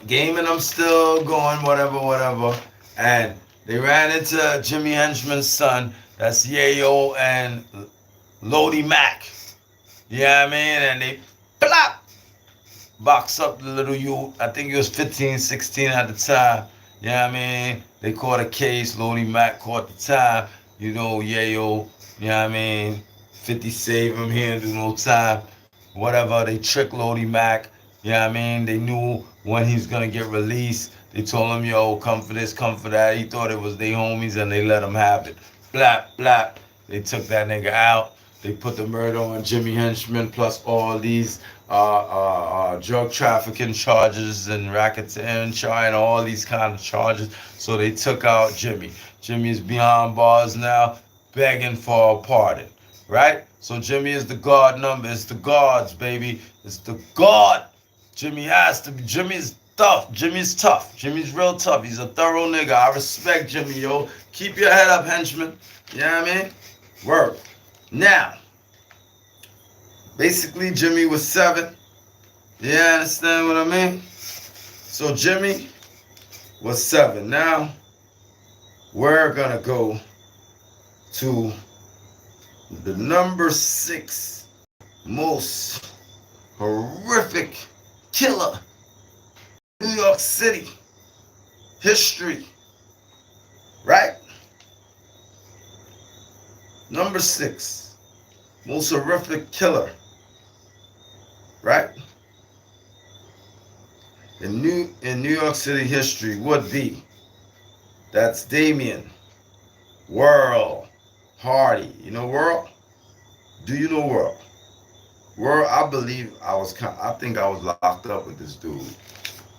Speaker 1: Game and them still going, whatever. And they ran into Jimmy Henchman's son. That's Yayo and Lodi Mac. You know what I mean? And they plop box up the little youth. I think he was 15, 16 at the time. You know what I mean? They caught a case. Lodi Mac caught the time. You know, Yayo, you know what I mean? 50 save him, he didn't do no time. Whatever, they tricked Lodi Mac. You know what I mean? They knew when he was going to get released. They told him, yo, come for this, come for that. He thought it was their homies and they let him have it. Blap, blap. They took that nigga out. They put the murder on Jimmy Henchman plus all these drug trafficking charges and racketeering charge and all these kind of charges. So they took out Jimmy. Jimmy's behind bars now, begging for a pardon, right? So Jimmy is the guard number. It's the guards, baby. It's the guard. Jimmy has to be. Jimmy's tough. Jimmy's tough. Jimmy's real tough. He's a thorough nigga. I respect Jimmy, yo. Keep your head up, henchman. You know what I mean? Word. Now, basically, Jimmy was 7. You understand what I mean? So Jimmy was 7. Now, we're going to go to the number 6 most horrific killer in New York City history. Right? Number 6 most horrific killer. Right? In New York City history would be, that's Damien World Hardy. You know World? Do you know World? World, I believe I think I was locked up with this dude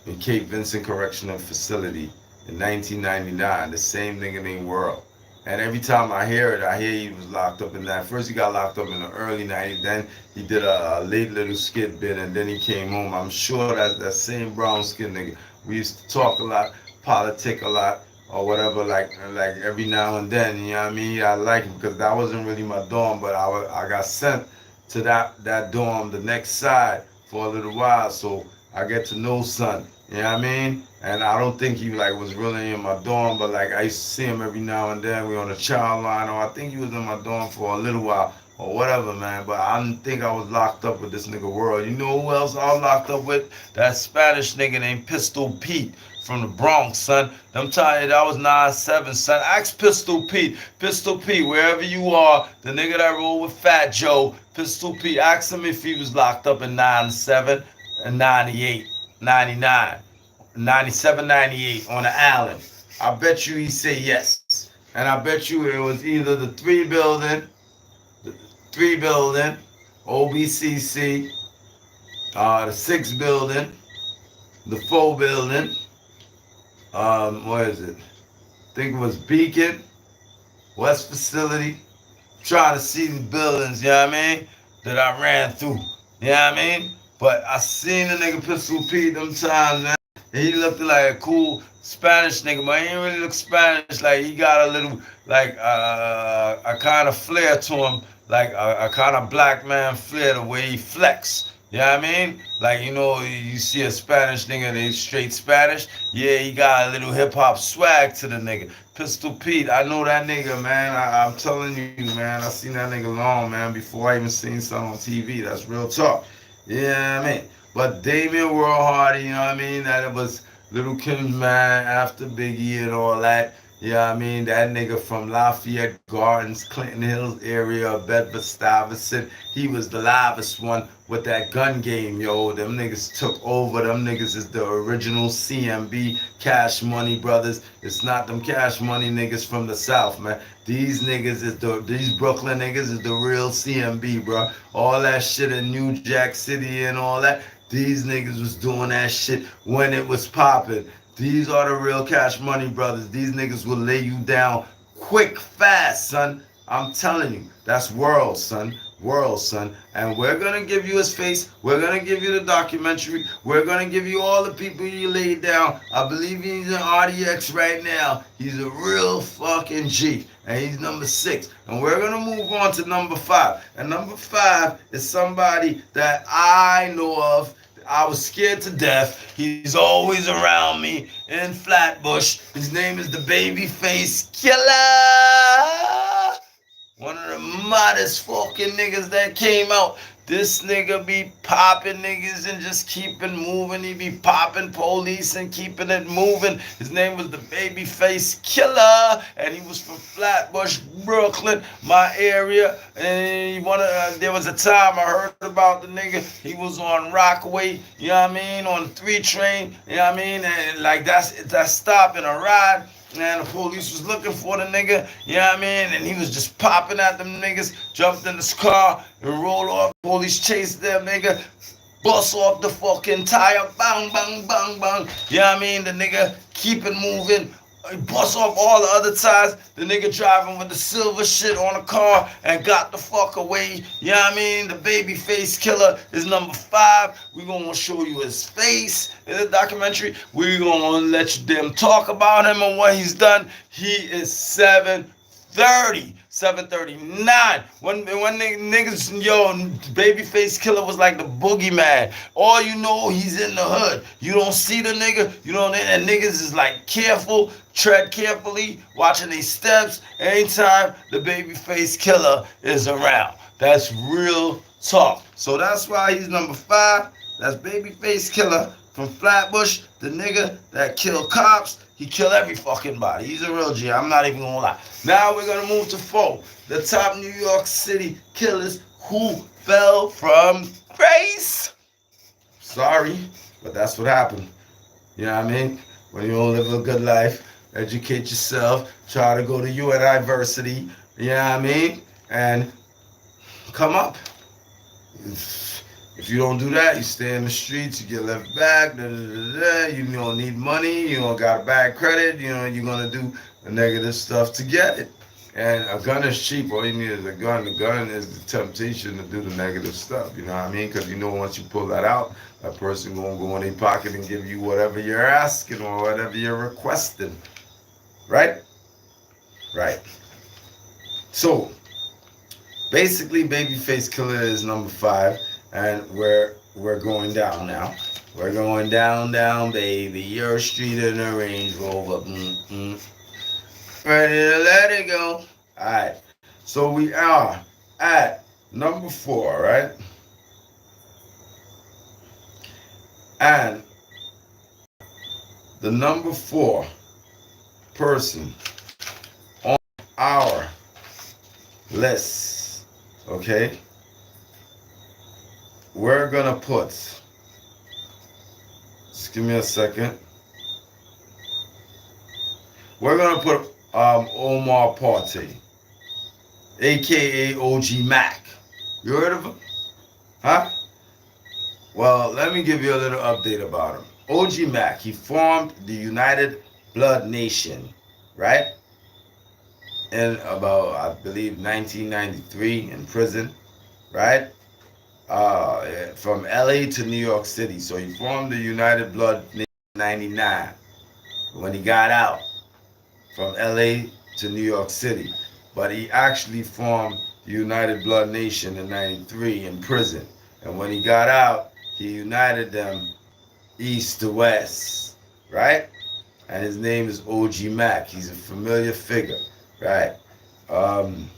Speaker 1: in Cape Vincent Correctional Facility in 1999. The same nigga named World. And every time I hear it, I hear he was locked up in that. First he got locked up in the early 90s, then he did a late little skit bit, and then he came home. I'm sure that's that same brown skin nigga. We used to talk a lot, politic a lot, or whatever, like every now and then, you know what I mean? I like him because that wasn't really my dorm, but I got sent to that dorm, the next side, for a little while, so I get to know son, you know what I mean? And I don't think he was really in my dorm, but I used to see him every now and then. We on the child line, or I think he was in my dorm for a little while, or whatever, man. But I didn't think I was locked up with this nigga World. You know who else I was locked up with? That Spanish nigga named Pistol Pete from the Bronx, son. I'm telling you, that was 9-7, son. Ask Pistol Pete. Pistol Pete, wherever you are, the nigga that rolled with Fat Joe, Pistol Pete, asked him if he was locked up in 97 and 98, 99, 97, 98 on the island. I bet you he said yes. And I bet you it was either the the 3 building, OBCC, the 6 building, the 4 building, what is it? I think it was Beacon, West Facility. Trying to see the buildings, you know what I mean? That I ran through, you know what I mean? But I seen the nigga Pistol Pete them times, man. He looked like a cool Spanish nigga, but he ain't really look Spanish. Like he got a little, like a kind of flair to him, like a kind of black man flair the way he flex. You know what I mean? Like, you know, you see a Spanish nigga, they straight Spanish. Yeah, he got a little hip hop swag to the nigga. Pistol Pete, I know that nigga, man. I'm telling you, man. I seen that nigga long, man, before I even seen something on TV. That's real talk. Yeah, I mean. But Damian World Hardy, you know what I mean? That it was Little Kim's man after Biggie and all that. Yeah, I mean, that nigga from Lafayette Gardens, Clinton Hills area, Bedford Stuyvesant, he was the livest one with that gun game, yo. Them niggas took over. Them niggas is the original CMB, Cash Money Brothers. It's not them Cash Money niggas from the South, man. These niggas is these Brooklyn niggas is the real CMB, bro. All that shit in New Jack City and all that, these niggas was doing that shit when it was popping. These are the real Cash Money Brothers. These niggas will lay you down quick, fast, son. I'm telling you, that's world, son. World, son. And we're gonna give you his face. We're gonna give you the documentary. We're gonna give you all the people you laid down. I believe he's in RDX right now. He's a real fucking G. And he's number 6. And we're gonna move on to number 5. And number 5 is somebody that I know of. I was scared to death. He's always around me in Flatbush. His name is the Babyface Killer. One of the modest fucking niggas that came out. This nigga be popping niggas and just keeping moving. He be popping police and keeping it moving. His name was the Babyface Killer, and he was from Flatbush, Brooklyn, my area. And there was a time I heard about the nigga. He was on Rockaway, you know what I mean, on the 3 train, you know what I mean, and like that stop in a ride. And the police was looking for the nigga, you know what I mean? And he was just popping at them niggas, jumped in his car and rolled off. Police chased them nigga, bust off the fucking tire, bang, bang, bang, bang. You know what I mean? The nigga keep it moving. He bust off all the other tires. The nigga driving with the silver shit on the car and got the fuck away. You know what I mean? The Babyface Killer is number 5. We're gonna show you his face in the documentary. We're gonna let them talk about him and what he's done. He is 730. 739. When niggas, yo, Babyface Killer was like the boogeyman. All you know, he's in the hood. You don't see the nigga, you know, and niggas is like careful, tread carefully, watching their steps anytime the Babyface Killer is around. That's real talk. So that's why he's number 5. That's Babyface Killer from Flatbush, the nigga that killed cops. He killed every fucking body. He's a real G. I'm not even gonna lie. Now we're gonna move to 4. The top New York City killers who fell from grace. Sorry, but that's what happened. You know what I mean? When you don't live a good life, educate yourself, try to go to university, you know what I mean? And come up. If you don't do that, you stay in the streets, you get left back, you don't need money, you don't got a bad credit, you know, you're going to do the negative stuff to get it. And a gun is cheap. All you need is a gun. The gun is the temptation to do the negative stuff, you know what I mean? Because you know once you pull that out, that person going to go in their pocket and give you whatever you're asking or whatever you're requesting. Right? Right. So, basically, Babyface Killer is number 5. And we're going down now. We're going down, baby. Your street in a Range Rover. Ready to let it go. Alright. So we are at number 4, right? And the number 4 person on our list, okay, we're gonna put, just give me a second. We're gonna put Omar Partey, aka OG Mac. You heard of him? Huh? Well, let me give you a little update about him. OG Mac, he formed the United Blood Nation, right? In about, I believe, 1993 in prison, right? From LA to New York City. So he formed the United Blood Nation in 99 when he got out from LA to New York City. But he actually formed the United Blood Nation in 93 in prison. And when he got out, he united them east to west, right? And his name is OG Mac. He's a familiar figure, right? Um,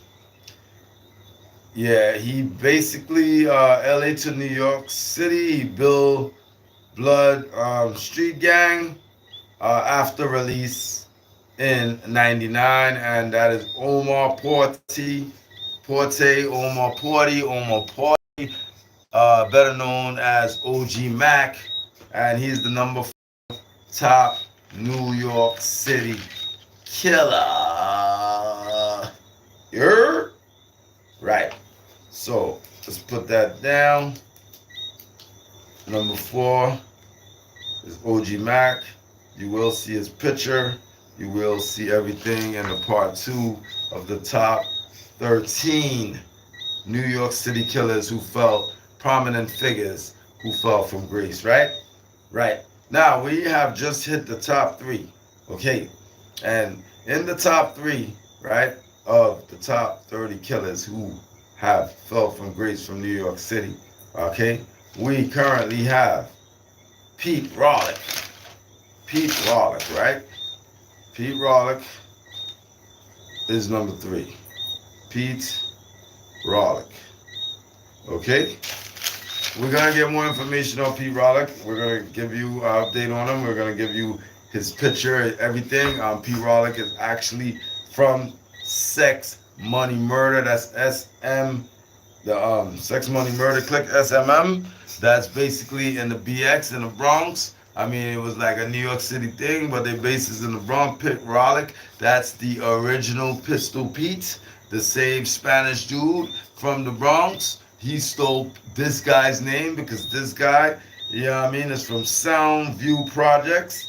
Speaker 1: yeah, he basically LA to New York City. He built Blood Street Gang after release in '99, and that is Omar Omar Porty, better known as OG Mac, and he's the number 4 top New York City killer. You're right. So let's put that down. Number 4 is OG Mac. You will see his picture. You will see everything in the part 2 of the top 13 New York City killers who fell, prominent figures who fell from grace, right? Right. Now we have just hit the top 3, okay? And in the top 3, right, of the top 30 killers who have fell from grace from New York City, okay, we currently have Pete Rawlick. Pete Rawlick, right? Pete Rawlick is number 3. Pete Rawlick. Okay? We're going to get more information on Pete Rawlick. We're going to give you an update on him. We're going to give you his picture, everything. Pete Rawlick is actually from Sex Money Murder. That's SM. The Sex Money Murder Click, SMM. That's basically in the BX in the Bronx. I mean, it was like a New York City thing, but their base is in the Bronx. Pete Rawlick, that's the original Pistol Pete, the same Spanish dude from the Bronx. He stole this guy's name because this guy, you know what I mean, is from Sound View Projects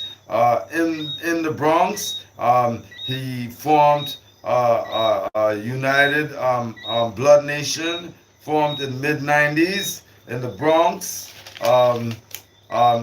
Speaker 1: in the Bronx. He formed United Blood Nation, formed in mid-90s in the Bronx.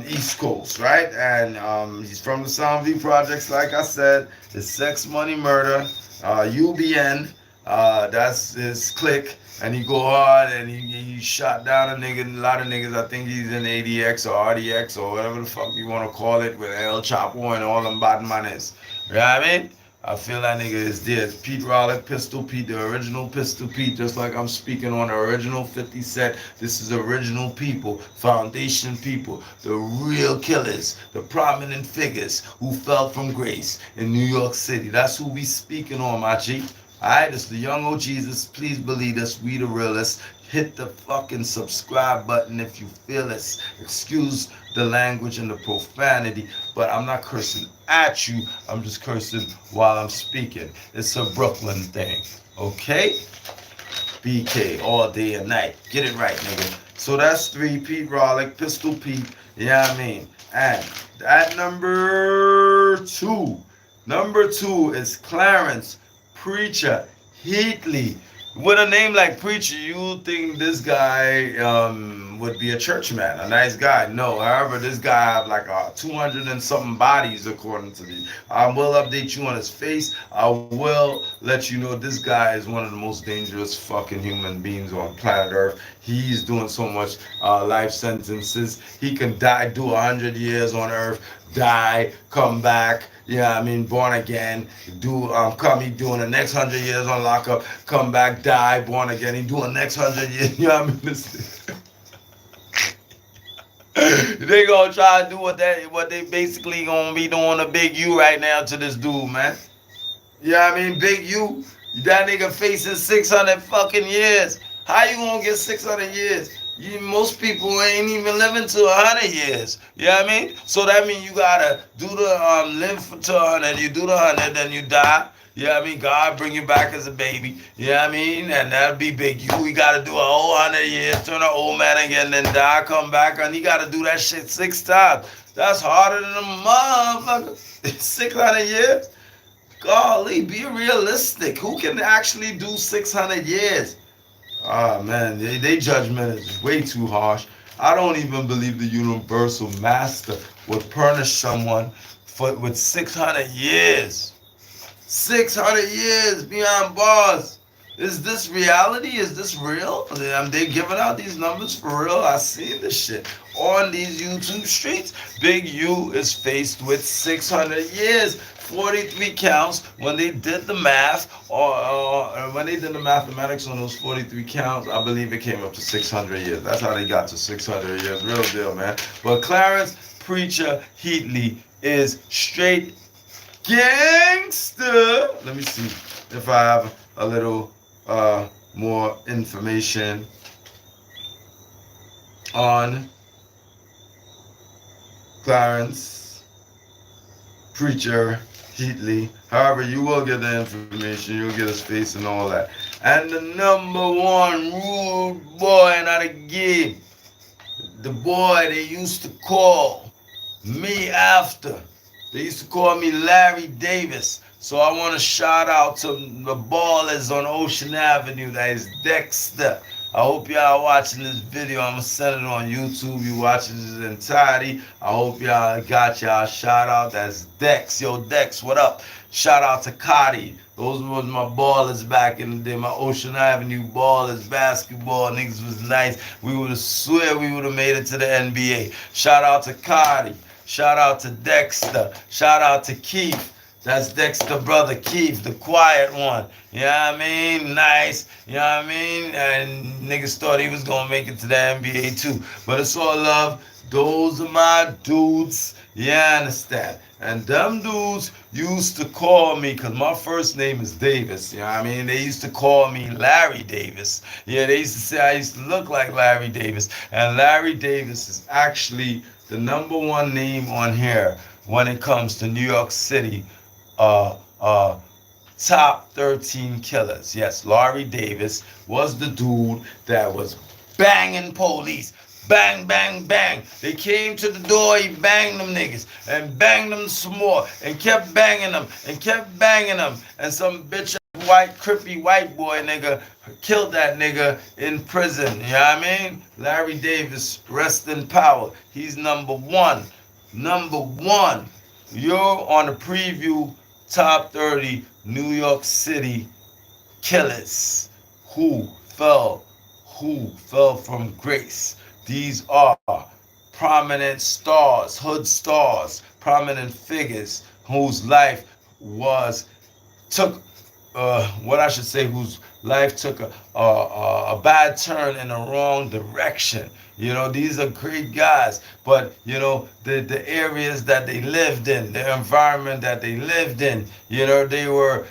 Speaker 1: East Coast, right? And he's from the Soundview Projects, like I said. It's Sex Money Murder, UBN. That's his clique. And he go hard and he shot down a nigga, a lot of niggas. I think he's in ADX or RDX or whatever the fuck you want to call it, with El Chapo and all them bad manes. You know what I mean? I feel that nigga is dead. Pete Rawlick, Pistol Pete, the original Pistol Pete, just like I'm speaking on the original 50 Cent. This is original people, foundation people, the real killers, the prominent figures who fell from grace in New York City. That's who we speaking on, my G. Alright, it's the young OG Jesus. Please believe us, we the realists. Hit the fucking subscribe button if you feel it. Excuse the language and the profanity, but I'm not cursing at you. I'm just cursing while I'm speaking. It's a Brooklyn thing, okay? BK all day and night. Get it right, nigga. So that's 3, Pete Rawlick, Pistol Pete, you know what I mean? And at number 2 is Clarence Preacher Heatley. With a name like Preacher, you think this guy would be a churchman, a nice guy. No, however, this guy have like 200 and something bodies according to me. I will update you on his face. I will let you know this guy is one of the most dangerous fucking human beings on planet Earth. He's doing so much life sentences. He can die, do 100 years on Earth, die, come back. Yeah, I mean, born again, he doing the next 100 years on lockup, come back, die, born again, he doing the next 100 years, you know what I mean? They gonna try to do what they basically gonna be doing to Big U right now to this dude, man. Yeah, I mean, Big U, that nigga facing 600 fucking years. How you gonna get 600 years? Most people ain't even living to 100 years. You know what I mean? So that means you gotta do the live to 100. You do the 100, then you die. You know what I mean? God bring you back as a baby. You know what I mean? And that'll be big. We gotta do a whole 100 years, turn an old man again, then die, come back, and you gotta do that shit 6 times. That's harder than a motherfucker. 600 years? Golly, be realistic. Who can actually do 600 years? Ah man, they judgment is way too harsh. I don't even believe the universal master would punish someone for with 600 years. 600 years beyond bars. Is this reality? Is this real? They giving out these numbers for real? I see this shit on these YouTube streets. Big U is faced with 600 years. 43 counts. When they did the math, or when they did the mathematics on those 43 counts, I believe it came up to 600 years. That's how they got to 600 years. Real deal, man. But Clarence Preacher Heatley is straight gangster. Let me see if I have a little more information on Clarence Preacher Heatley. However, you will get the information, you'll get his face and all that. And the #1 rude boy in the game, the boy they used to call me after. They used to call me Larry Davis. So I want to shout out to the ballers on Ocean Avenue. That is Dexter. I hope y'all watching this video. I'm going to send it on YouTube. You watching this entirety. I hope y'all got y'all shout out. That's Dex. Yo, Dex, what up? Shout out to Cotty. Those was my ballers back in the day. My Ocean Avenue ballers, basketball niggas was nice. We would have swear we would have made it to the NBA. Shout out to Cotty. Shout out to Dexter. Shout out to Keith. That's Dexter brother Keith, the quiet one. You know what I mean? Nice. You know what I mean? And niggas thought he was going to make it to the NBA too. But it's all love. Those are my dudes. You understand? And them dudes used to call me, because my first name is Davis. You know what I mean? They used to call me Larry Davis. Yeah, they used to say I used to look like Larry Davis. And Larry Davis is actually the #1 name on here when it comes to New York City top 13 killers. Yes, Larry Davis was the dude that was banging police. Bang, bang, bang. They came to the door, he banged them niggas and banged them some more and kept banging them and kept banging them. And some bitch white, crippy white boy nigga killed that nigga in prison. You know what I mean? Larry Davis, rest in power. He's #1. #1. You're on the preview top 30 New York City killers who fell from grace. These are prominent stars, hood stars, prominent figures whose life took whose life took a bad turn in the wrong direction. You know, these are great guys, but you know, the areas that they lived in, the environment that they lived in, you know, they were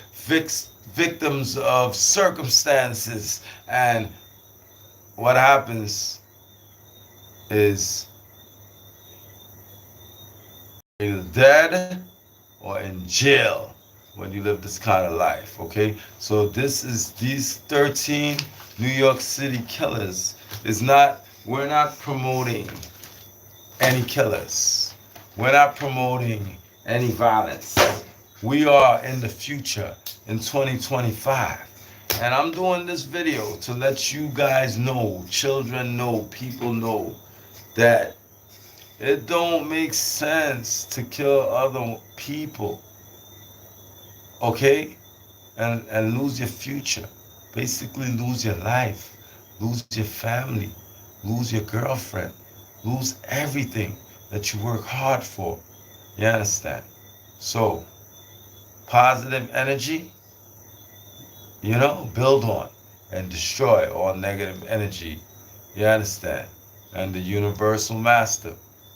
Speaker 1: victims of circumstances. And what happens is either dead or in jail when you live this kind of life. Okay, so these 13 New York City killers is not, we're not promoting any killers, we're not promoting any violence. We are in the future in 2025, and I'm doing this video to let you guys know, children know, people know, that it don't make sense to kill other people, okay? And lose your future. Basically lose your life, lose your family, lose your girlfriend, lose everything that you work hard for. You understand? So, positive energy, you know, build on and destroy all negative energy. You understand? And the universal master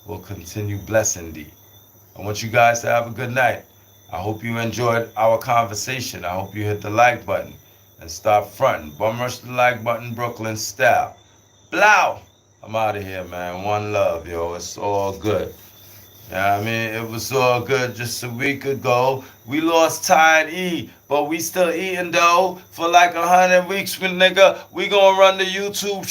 Speaker 1: will continue blessing thee. I want you guys to have a good night. I hope you enjoyed our conversation. I hope you hit the like button and stop fronting. Bum rush the like button, Brooklyn style. Blow! I'm out of here, man. One love, yo. It's all good. Yeah, I mean, it was all good just a week ago. We lost Ty and E, but we still eating though. For like 100 weeks, nigga, we gonna run the YouTube